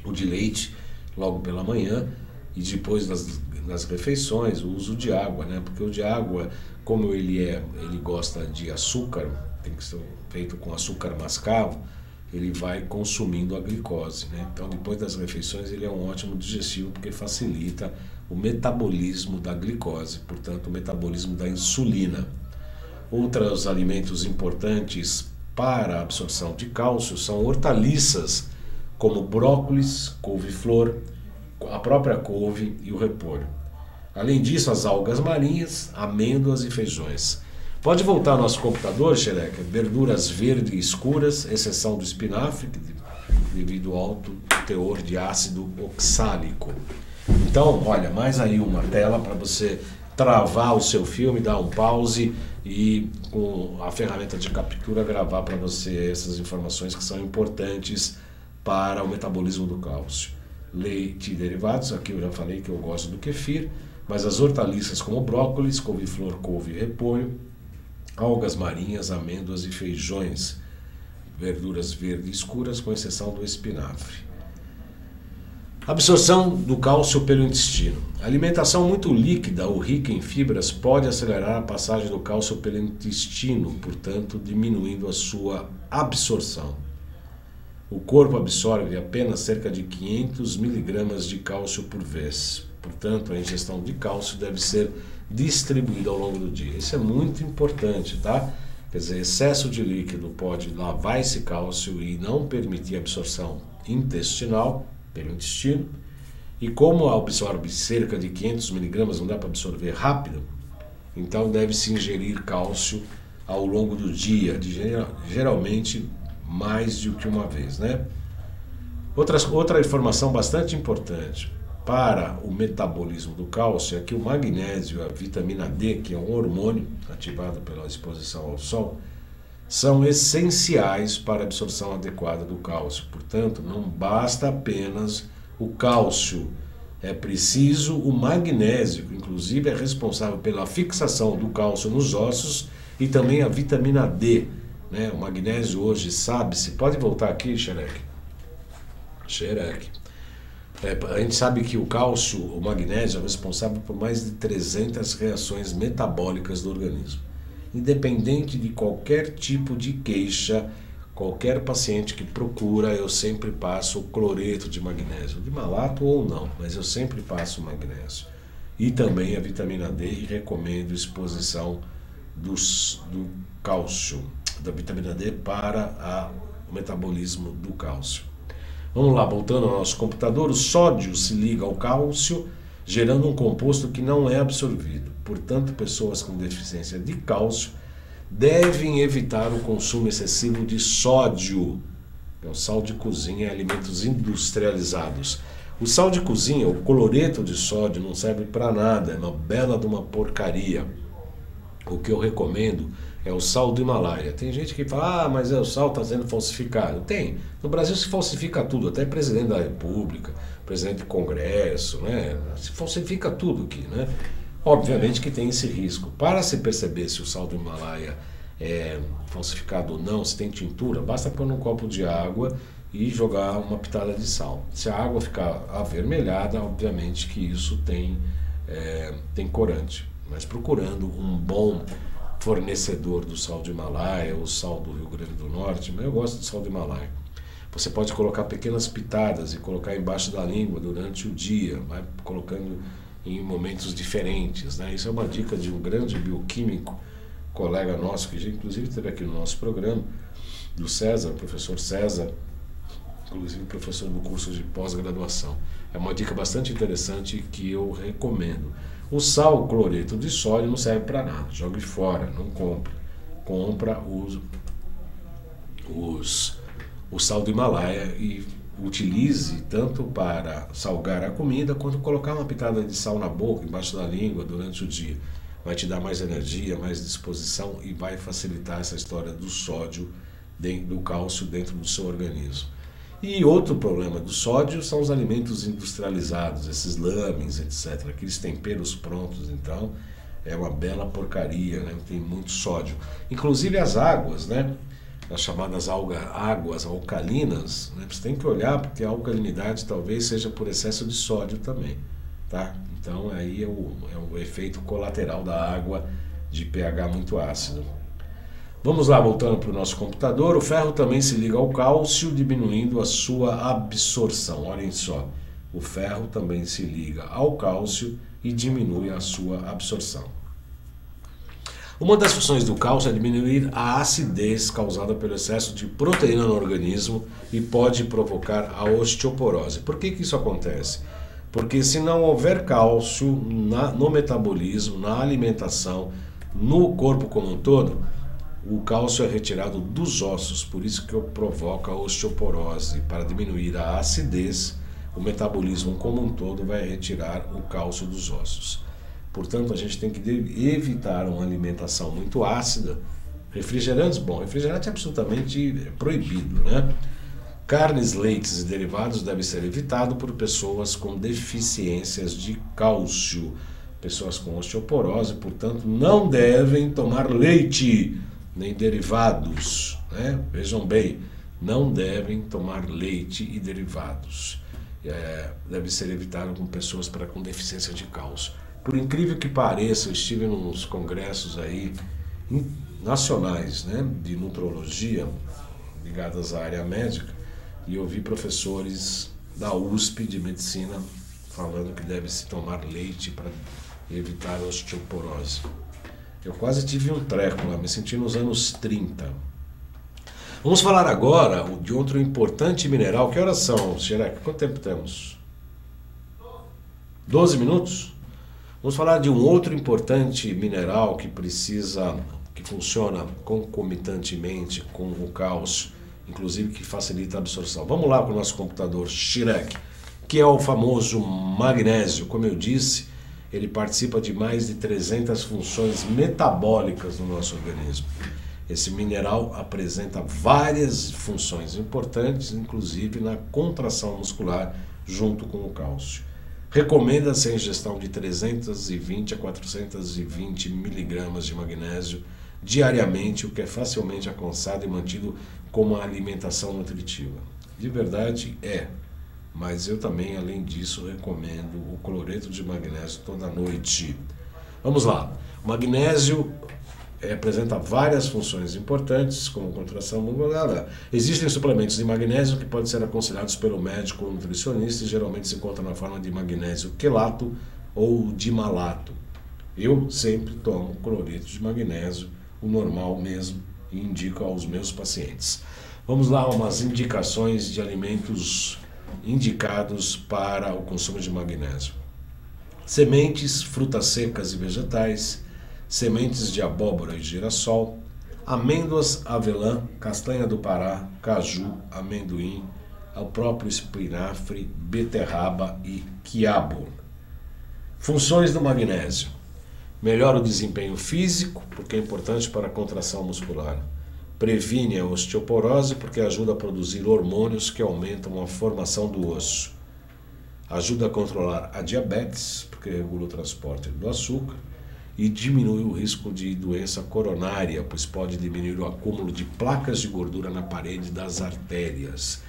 O de leite logo pela manhã e depois das refeições o uso de água, né? Porque o de água, como ele gosta de açúcar, tem que ser feito com açúcar mascavo, ele vai consumindo a glicose, né? Então depois das refeições ele é um ótimo digestivo porque facilita o metabolismo da glicose, portanto o metabolismo da insulina. Outros alimentos importantes para a absorção de cálcio são hortaliças, como brócolis, couve-flor, a própria couve e o repolho. Além disso, as algas marinhas, amêndoas e feijões. Pode voltar ao nosso computador, Xereca? Verduras verdes escuras, exceção do espinafre, devido ao alto teor de ácido oxálico. Então, olha, mais aí uma tela para você travar o seu filme, dar um pause e com a ferramenta de captura gravar para você essas informações que são importantes para o metabolismo do cálcio. Leite e derivados, aqui eu já falei que eu gosto do kefir, mas as hortaliças como brócolis, couve-flor, couve e repolho, algas marinhas, amêndoas e feijões, verduras verdes escuras, com exceção do espinafre. Absorção do cálcio pelo intestino. A alimentação muito líquida ou rica em fibras pode acelerar a passagem do cálcio pelo intestino, portanto, diminuindo a sua absorção. O corpo absorve apenas cerca de 500 miligramas de cálcio por vez. Portanto, a ingestão de cálcio deve ser distribuída ao longo do dia. Isso é muito importante, tá? Quer dizer, excesso de líquido pode lavar esse cálcio e não permitir a absorção intestinal pelo intestino. E como absorve cerca de 500 miligramas, não dá para absorver rápido, então deve-se ingerir cálcio ao longo do dia, geralmente mais do que uma vez, né? Outra informação bastante importante para o metabolismo do cálcio é que o magnésio e a vitamina D, que é um hormônio ativado pela exposição ao sol, são essenciais para a absorção adequada do cálcio. Portanto, não basta apenas o cálcio, é preciso o magnésio, que inclusive é responsável pela fixação do cálcio nos ossos, e também a vitamina D, né? O magnésio hoje sabe-se, pode voltar aqui, Xereque. A gente sabe que o cálcio, o magnésio, é responsável por mais de 300 reações metabólicas do organismo. Independente de qualquer tipo de queixa, qualquer paciente que procura, eu sempre passo o cloreto de magnésio, de malato ou não, mas eu sempre passo o magnésio. E também a vitamina D, e recomendo exposição do cálcio, da vitamina D para o metabolismo do cálcio. Vamos lá, voltando ao nosso computador, o sódio se liga ao cálcio, gerando um composto que não é absorvido. Portanto, pessoas com deficiência de cálcio devem evitar o consumo excessivo de sódio, que é o sal de cozinha e alimentos industrializados. O sal de cozinha, o cloreto de sódio, não serve para nada, é uma bela de uma porcaria. O que eu recomendo é o sal do Himalaia. Tem gente que fala, mas o sal está sendo falsificado. Tem. No Brasil se falsifica tudo, até presidente da República, presidente do Congresso, né? Se falsifica tudo aqui, né? Obviamente que tem esse risco. Para se perceber se o sal do Himalaia é falsificado ou não, se tem tintura, basta pôr num copo de água e jogar uma pitada de sal. Se a água ficar avermelhada, obviamente que isso tem corante. Mas procurando um bom fornecedor do sal de Himalaia ou sal do Rio Grande do Norte, mas eu gosto de sal de Himalaia. Você pode colocar pequenas pitadas e colocar embaixo da língua durante o dia, vai colocando em momentos diferentes, né? Isso é uma dica de um grande bioquímico, colega nosso, que inclusive esteve aqui no nosso programa, do César, professor César, inclusive professor do curso de pós-graduação. É uma dica bastante interessante que eu recomendo. O sal, o cloreto de sódio não serve para nada, jogue fora, não compra. Compra o sal do Himalaia e utilize tanto para salgar a comida quanto colocar uma pitada de sal na boca, embaixo da língua durante o dia. Vai te dar mais energia, mais disposição e vai facilitar essa história do sódio, do cálcio dentro do seu organismo. E outro problema do sódio são os alimentos industrializados, esses lames, etc. Aqueles temperos prontos, então, é uma bela porcaria, né? Tem muito sódio. Inclusive as águas, né? As chamadas águas alcalinas, né? Você tem que olhar porque a alcalinidade talvez seja por excesso de sódio também, tá? Então aí é o efeito colateral da água de pH muito ácido. Vamos lá, voltando para o nosso computador. O ferro também se liga ao cálcio, diminuindo a sua absorção. Olhem só, o ferro também se liga ao cálcio e diminui a sua absorção. Uma das funções do cálcio é diminuir a acidez causada pelo excesso de proteína no organismo e pode provocar a osteoporose. Por que isso acontece? Porque se não houver cálcio no metabolismo, na alimentação, no corpo como um todo, o cálcio é retirado dos ossos, por isso que provoca a osteoporose. Para diminuir a acidez, o metabolismo como um todo vai retirar o cálcio dos ossos. Portanto, a gente tem que evitar uma alimentação muito ácida. Refrigerantes, bom, refrigerante é absolutamente proibido, né? Carnes, leites e derivados devem ser evitados por pessoas com deficiências de cálcio. Pessoas com osteoporose, portanto, não devem tomar leite nem derivados, né? Vejam bem, não devem tomar leite e derivados. Deve ser evitado com pessoas com deficiência de cálcio. Por incrível que pareça, eu estive nos congressos aí nacionais, né, de nutrologia ligadas à área médica e eu vi professores da USP de medicina falando que deve-se tomar leite para evitar a osteoporose. Eu quase tive um treco lá, me senti nos anos 30. Vamos falar agora de outro importante mineral. Que horas são, Xerec? Quanto tempo temos? 12 minutos? Vamos falar de um outro importante mineral que funciona concomitantemente com o cálcio, inclusive que facilita a absorção. Vamos lá para o nosso computador Xerec, que é o famoso magnésio. Como eu disse, ele participa de mais de 300 funções metabólicas no nosso organismo. Esse mineral apresenta várias funções importantes, inclusive na contração muscular, junto com o cálcio. Recomenda-se a ingestão de 320 a 420 miligramas de magnésio diariamente, o que é facilmente alcançado e mantido como uma alimentação nutritiva. De verdade mas eu também, além disso, recomendo o cloreto de magnésio toda noite. Vamos lá. O magnésio apresenta várias funções importantes, como contração muscular. Existem suplementos de magnésio que podem ser aconselhados pelo médico ou nutricionista e geralmente se encontram na forma de magnésio quelato ou de malato. Eu sempre tomo cloreto de magnésio, o normal mesmo, e indico aos meus pacientes. Vamos lá, umas indicações de alimentos indicados para o consumo de magnésio. Sementes, frutas secas e vegetais, sementes de abóbora e girassol, amêndoas, avelã, castanha do Pará, caju, amendoim, o próprio espinafre, beterraba e quiabo. Funções do magnésio: melhora o desempenho físico, porque é importante para a contração muscular. Previne a osteoporose, porque ajuda a produzir hormônios que aumentam a formação do osso. Ajuda a controlar a diabetes, porque regula o transporte do açúcar. E diminui o risco de doença coronária, pois pode diminuir o acúmulo de placas de gordura na parede das artérias.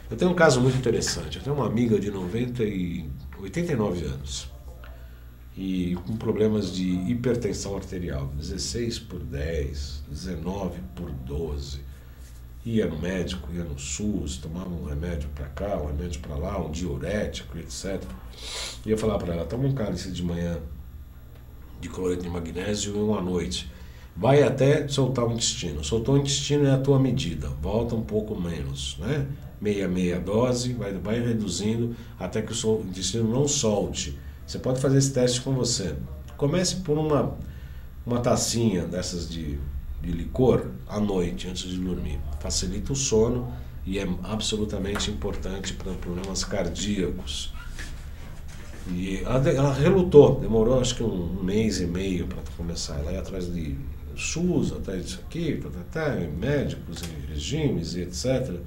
Eu tenho um caso muito interessante. Eu tenho uma amiga de 89 anos e com problemas de hipertensão arterial, 16/10, 19/12. Ia no médico, ia no SUS, tomava um remédio para cá, um remédio para lá, um diurético, etc. Ia falar para ela, toma um cálice de manhã de cloreto de magnésio e um à noite. Vai até soltar o intestino. Soltou o intestino é a tua medida. Volta um pouco menos, né? Meia dose, vai reduzindo até que o seu intestino não solte. Você pode fazer esse teste com você. Comece por uma tacinha dessas de licor à noite, antes de dormir. Facilita o sono e é absolutamente importante para problemas cardíacos. E ela relutou, demorou acho que um mês e meio para começar. Ela ia atrás de SUS, atrás disso aqui, médicos, regimes e etc.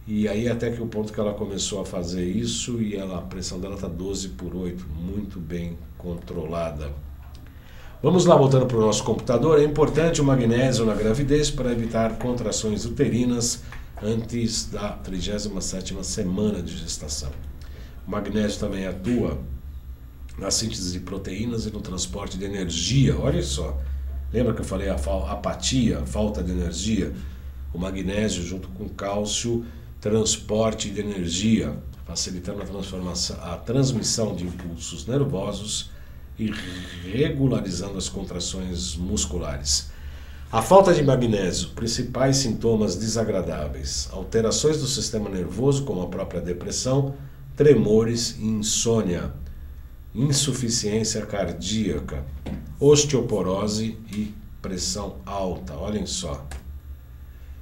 E aí até que o ponto que ela começou a fazer isso e a pressão dela está 12/8, muito bem controlada. Vamos lá, voltando para o nosso computador. É importante o magnésio na gravidez para evitar contrações uterinas antes da 37ª semana de gestação. O magnésio também atua na síntese de proteínas e no transporte de energia. Olha só, lembra que eu falei a apatia, a falta de energia? O magnésio junto com o cálcio, transporte de energia, facilitando a transmissão de impulsos nervosos e regularizando as contrações musculares. A falta de magnésio, principais sintomas desagradáveis, alterações do sistema nervoso como a própria depressão, tremores e insônia, insuficiência cardíaca, osteoporose e pressão alta. Olhem só.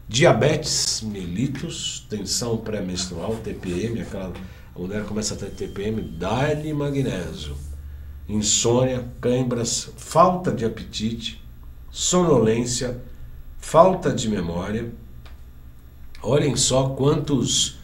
Diabetes mellitus, tensão pré-menstrual, TPM, a mulher começa a ter TPM, dá-lhe magnésio. Insônia, câimbras, falta de apetite, sonolência, falta de memória. Olhem só quantos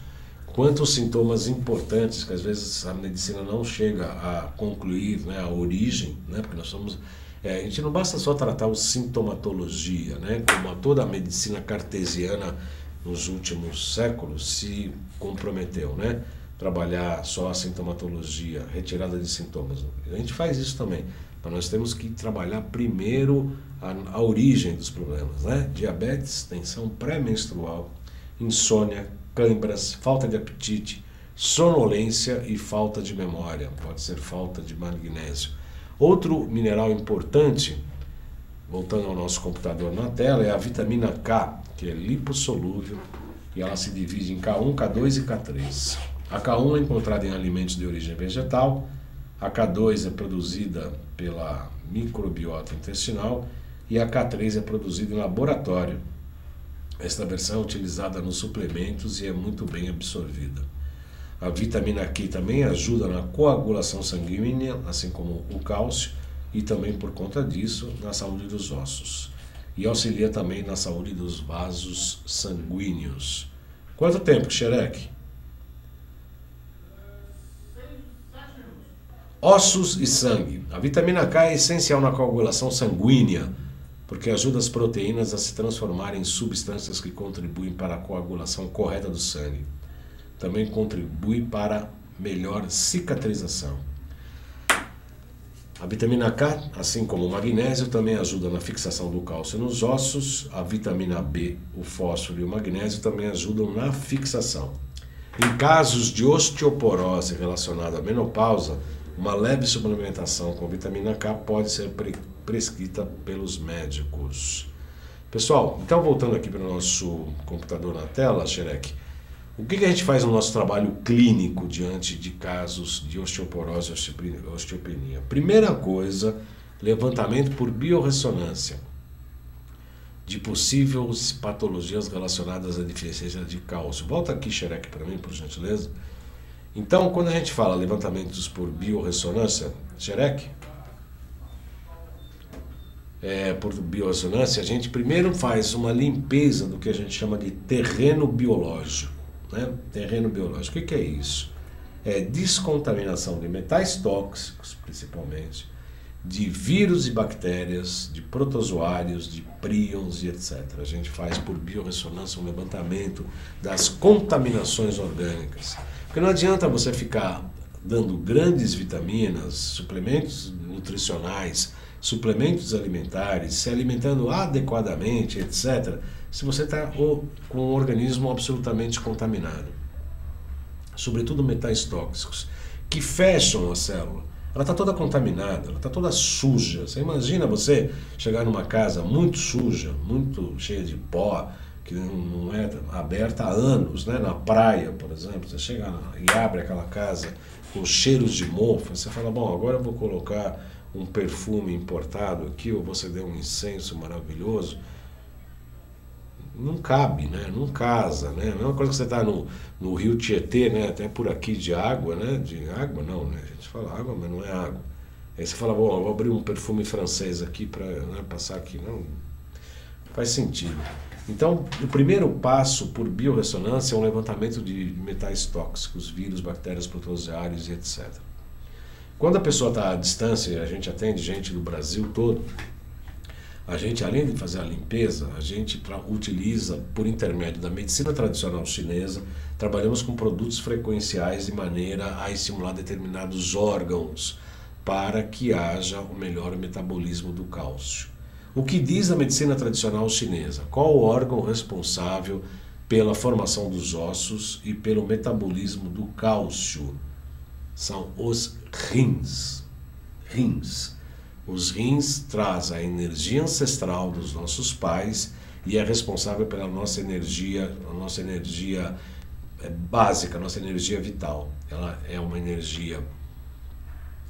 sintomas importantes que às vezes a medicina não chega a concluir, né, a origem, né, porque nós somos... a gente não basta só tratar a sintomatologia, né, como toda a medicina cartesiana nos últimos séculos se comprometeu, né? Trabalhar só a sintomatologia, retirada de sintomas. A gente faz isso também, mas nós temos que trabalhar primeiro a origem dos problemas, né? Diabetes, tensão pré-menstrual, insônia, câimbras, falta de apetite, sonolência e falta de memória. Pode ser falta de magnésio. Outro mineral importante, voltando ao nosso computador na tela, é a vitamina K, que é lipossolúvel e ela se divide em K1, K2 e K3. A K1 é encontrada em alimentos de origem vegetal, a K2 é produzida pela microbiota intestinal e a K3 é produzida em laboratório. Esta versão é utilizada nos suplementos e é muito bem absorvida. A vitamina Q também ajuda na coagulação sanguínea, assim como o cálcio, e também por conta disso na saúde dos ossos. E auxilia também na saúde dos vasos sanguíneos. Quanto tempo, Xerec? Ossos e sangue. A vitamina K é essencial na coagulação sanguínea, porque ajuda as proteínas a se transformarem em substâncias que contribuem para a coagulação correta do sangue. Também contribui para melhor cicatrização. A vitamina K, assim como o magnésio, também ajuda na fixação do cálcio nos ossos. A vitamina B, o fósforo e o magnésio também ajudam na fixação. Em casos de osteoporose relacionada à menopausa, uma leve suplementação com vitamina K pode ser prescrita pelos médicos. Pessoal, então voltando aqui para o nosso computador na tela, Xerec, o que a gente faz no nosso trabalho clínico diante de casos de osteoporose e osteopenia? Primeira coisa, levantamento por biorressonância de possíveis patologias relacionadas à deficiência de cálcio. Volta aqui, Xerec, para mim, por gentileza. Então, quando a gente fala levantamentos por biorressonância, Xerec, por biorressonância, a gente primeiro faz uma limpeza do que a gente chama de terreno biológico. Né? Terreno biológico, o que é isso? É descontaminação de metais tóxicos, principalmente, de vírus e bactérias, de protozoários, de príons e etc. A gente faz por biorressonância um levantamento das contaminações orgânicas. Porque não adianta você ficar dando grandes vitaminas, suplementos nutricionais, suplementos alimentares, se alimentando adequadamente, etc., se você está com um organismo absolutamente contaminado. Sobretudo metais tóxicos, que fecham a célula. Ela está toda contaminada, ela está toda suja. Você imagina você chegar numa casa muito suja, muito cheia de pó, que não é aberta há anos, né? Na praia, por exemplo, você chega e abre aquela casa com cheiros de mofo, você fala, bom, agora eu vou colocar um perfume importado aqui, ou você deu um incenso maravilhoso. Não cabe, né? Não casa, né? A mesma coisa que você está no rio Tietê, né? Até por aqui de água, né? De água não, né? A gente fala água, mas não é água. Aí você fala, bom, eu vou abrir um perfume francês aqui para, né, passar aqui. Não faz sentido. Então, o primeiro passo por biorressonância é um levantamento de metais tóxicos, vírus, bactérias, protozoários e etc. Quando a pessoa está à distância, e a gente atende gente do Brasil todo, a gente, além de fazer a limpeza, a gente utiliza, por intermédio da medicina tradicional chinesa, trabalhamos com produtos frequenciais de maneira a estimular determinados órgãos para que haja o melhor metabolismo do cálcio. O que diz a medicina tradicional chinesa? Qual o órgão responsável pela formação dos ossos e pelo metabolismo do cálcio? São os rins. Rins. Os rins trazem a energia ancestral dos nossos pais e é responsável pela nossa energia básica, a nossa energia vital. Ela é uma energia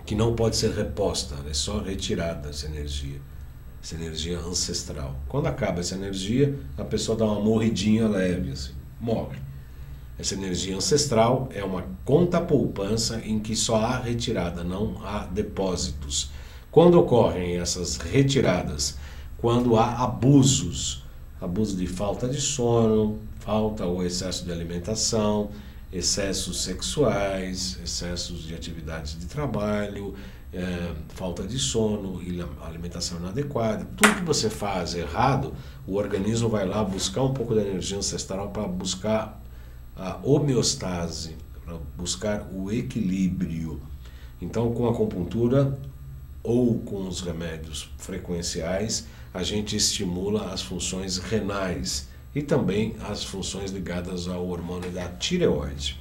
que não pode ser reposta, é só retirada essa energia ancestral. Quando acaba essa energia, a pessoa dá uma morridinha leve, assim, morre. Essa energia ancestral é uma conta poupança em que só há retirada, não há depósitos. Quando ocorrem essas retiradas, quando há abuso de falta de sono, falta ou excesso de alimentação, excessos sexuais, excessos de atividades de trabalho, falta de sono, alimentação inadequada, tudo que você faz errado, o organismo vai lá buscar um pouco da energia ancestral para buscar a homeostase, para buscar o equilíbrio. Então, com a acupuntura ou com os remédios frequenciais, a gente estimula as funções renais e também as funções ligadas ao hormônio da tireoide.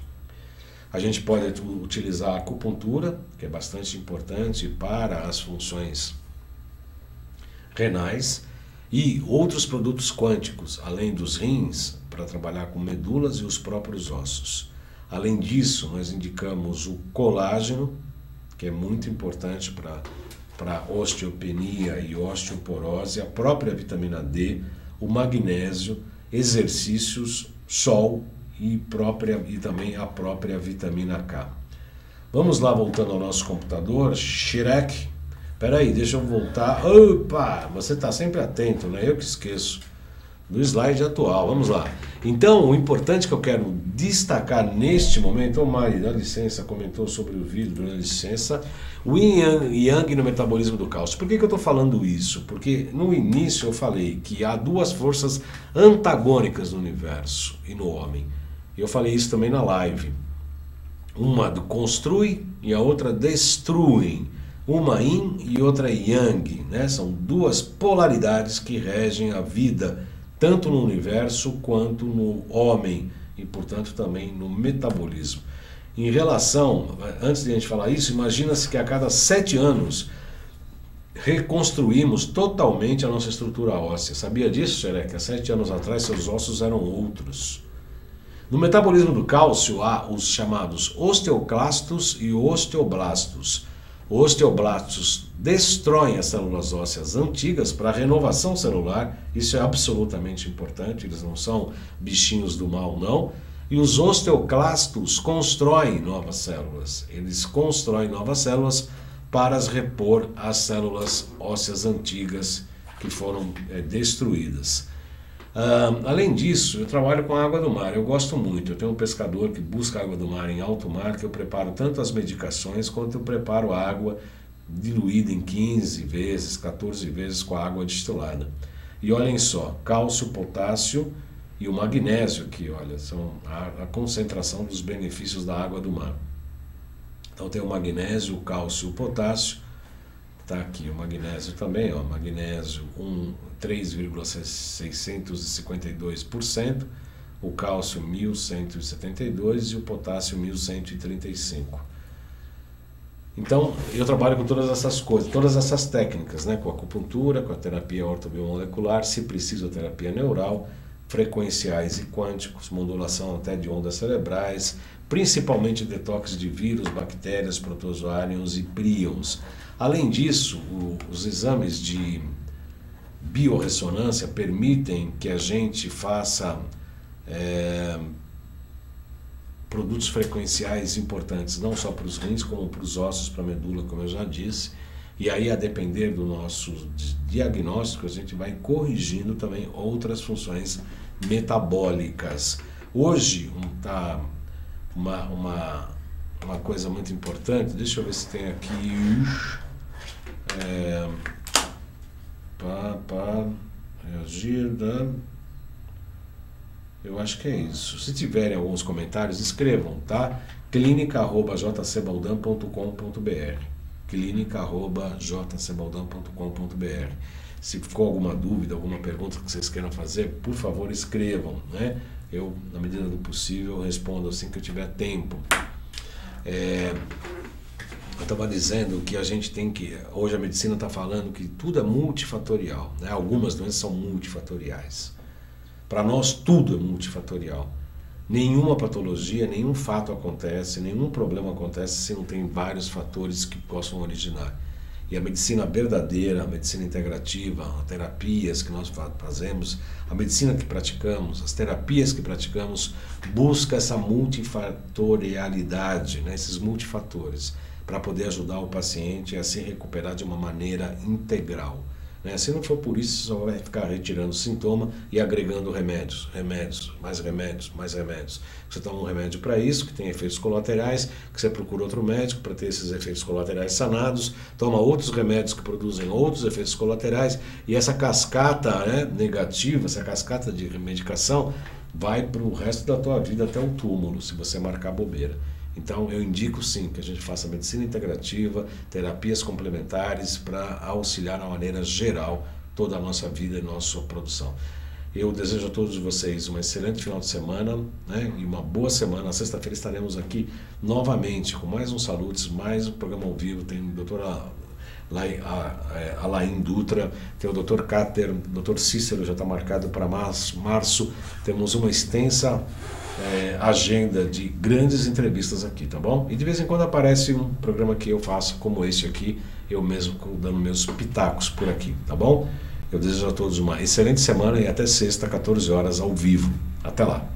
A gente pode utilizar a acupuntura, que é bastante importante para as funções renais, e outros produtos quânticos, além dos rins, para trabalhar com medulas e os próprios ossos. Além disso, nós indicamos o colágeno, que é muito importante para osteopenia e osteoporose, a própria vitamina D, o magnésio, exercícios, sol e também a própria vitamina K. Vamos lá, voltando ao nosso computador. Shrek. Peraí, deixa eu voltar. Opa, você está sempre atento, né? Eu que esqueço do slide atual. Vamos lá. Então, o importante que eu quero destacar neste momento, Mari, dá licença, comentou sobre o vídeo, dá licença, o Yin e Yang no metabolismo do cálcio. Por que eu estou falando isso? Porque no início eu falei que há duas forças antagônicas no universo e no homem. Eu falei isso também na live. Uma construi e a outra destrui. Uma Yin e outra Yang, né? São duas polaridades que regem a vida, tanto no universo quanto no homem e, portanto, também no metabolismo. Em relação, antes de a gente falar isso, imagina-se que a cada 7 anos reconstruímos totalmente a nossa estrutura óssea. Sabia disso, Xereca? Há 7 anos atrás seus ossos eram outros. No metabolismo do cálcio há os chamados osteoclastos e osteoblastos. Os osteoblastos destroem as células ósseas antigas para a renovação celular, isso é absolutamente importante, eles não são bichinhos do mal, não. E os osteoclastos constroem novas células, eles constroem novas células para repor as células ósseas antigas que foram destruídas. Além disso, eu trabalho com água do mar, eu gosto muito. Eu tenho um pescador que busca água do mar em alto mar, que eu preparo tanto as medicações quanto eu preparo água diluída em 15 vezes, 14 vezes com a água destilada. E olhem só, cálcio, potássio e o magnésio aqui, olha, são a concentração dos benefícios da água do mar. Então tem o magnésio, o cálcio e o potássio. Está aqui o magnésio também, ó, magnésio 3,652%, o cálcio 1.172 e o potássio 1.135. Então, eu trabalho com todas essas coisas, todas essas técnicas, né? Com a acupuntura, com a terapia ortobiomolecular, se precisa a terapia neural, frequenciais e quânticos, modulação até de ondas cerebrais, principalmente detox de vírus, bactérias, protozoários e príons. Além disso, os exames de biorressonância permitem que a gente faça produtos frequenciais importantes, não só para os rins, como para os ossos, para a medula, como eu já disse. E aí, a depender do nosso diagnóstico, a gente vai corrigindo também outras funções metabólicas. Hoje, uma coisa muito importante, deixa eu ver se tem aqui... reagir, eu acho que é isso. Se tiverem alguns comentários, escrevam, tá? clinica@jcbaldan.com.br clinica@jcbaldan.com.br. Se ficou alguma dúvida, alguma pergunta que vocês queiram fazer, por favor, escrevam, né? Eu, na medida do possível, respondo assim que eu tiver tempo. Eu estava dizendo que a gente tem que... Hoje a medicina está falando que tudo é multifatorial, né? Algumas doenças são multifatoriais. Para nós, tudo é multifatorial. Nenhuma patologia, nenhum fato acontece, nenhum problema acontece se não tem vários fatores que possam originar. E a medicina verdadeira, a medicina integrativa, as terapias que nós fazemos, a medicina que praticamos, as terapias que praticamos, busca essa multifatorialidade, né? Esses multifatores, para poder ajudar o paciente a se recuperar de uma maneira integral. Se não for por isso, você só vai ficar retirando sintoma e agregando remédios, mais remédios, mais remédios. Você toma um remédio para isso, que tem efeitos colaterais, que você procura outro médico para ter esses efeitos colaterais sanados, toma outros remédios que produzem outros efeitos colaterais, e essa cascata, né, negativa, essa cascata de medicação, vai para o resto da tua vida até o túmulo, se você marcar bobeira. Então, eu indico sim que a gente faça medicina integrativa, terapias complementares para auxiliar de maneira geral toda a nossa vida e nossa produção. Eu desejo a todos vocês um excelente final de semana, né, e uma boa semana. Na sexta-feira estaremos aqui novamente com mais um Salutes, mais um programa ao vivo. Tem o doutor Alain Dutra, tem o Dr. Cáter, o Dr. Cícero já está marcado para março. Temos uma extensa agenda de grandes entrevistas aqui, tá bom? E de vez em quando aparece um programa que eu faço como esse aqui, eu mesmo dando meus pitacos por aqui, tá bom? Eu desejo a todos uma excelente semana e até sexta, 14 horas, ao vivo. Até lá!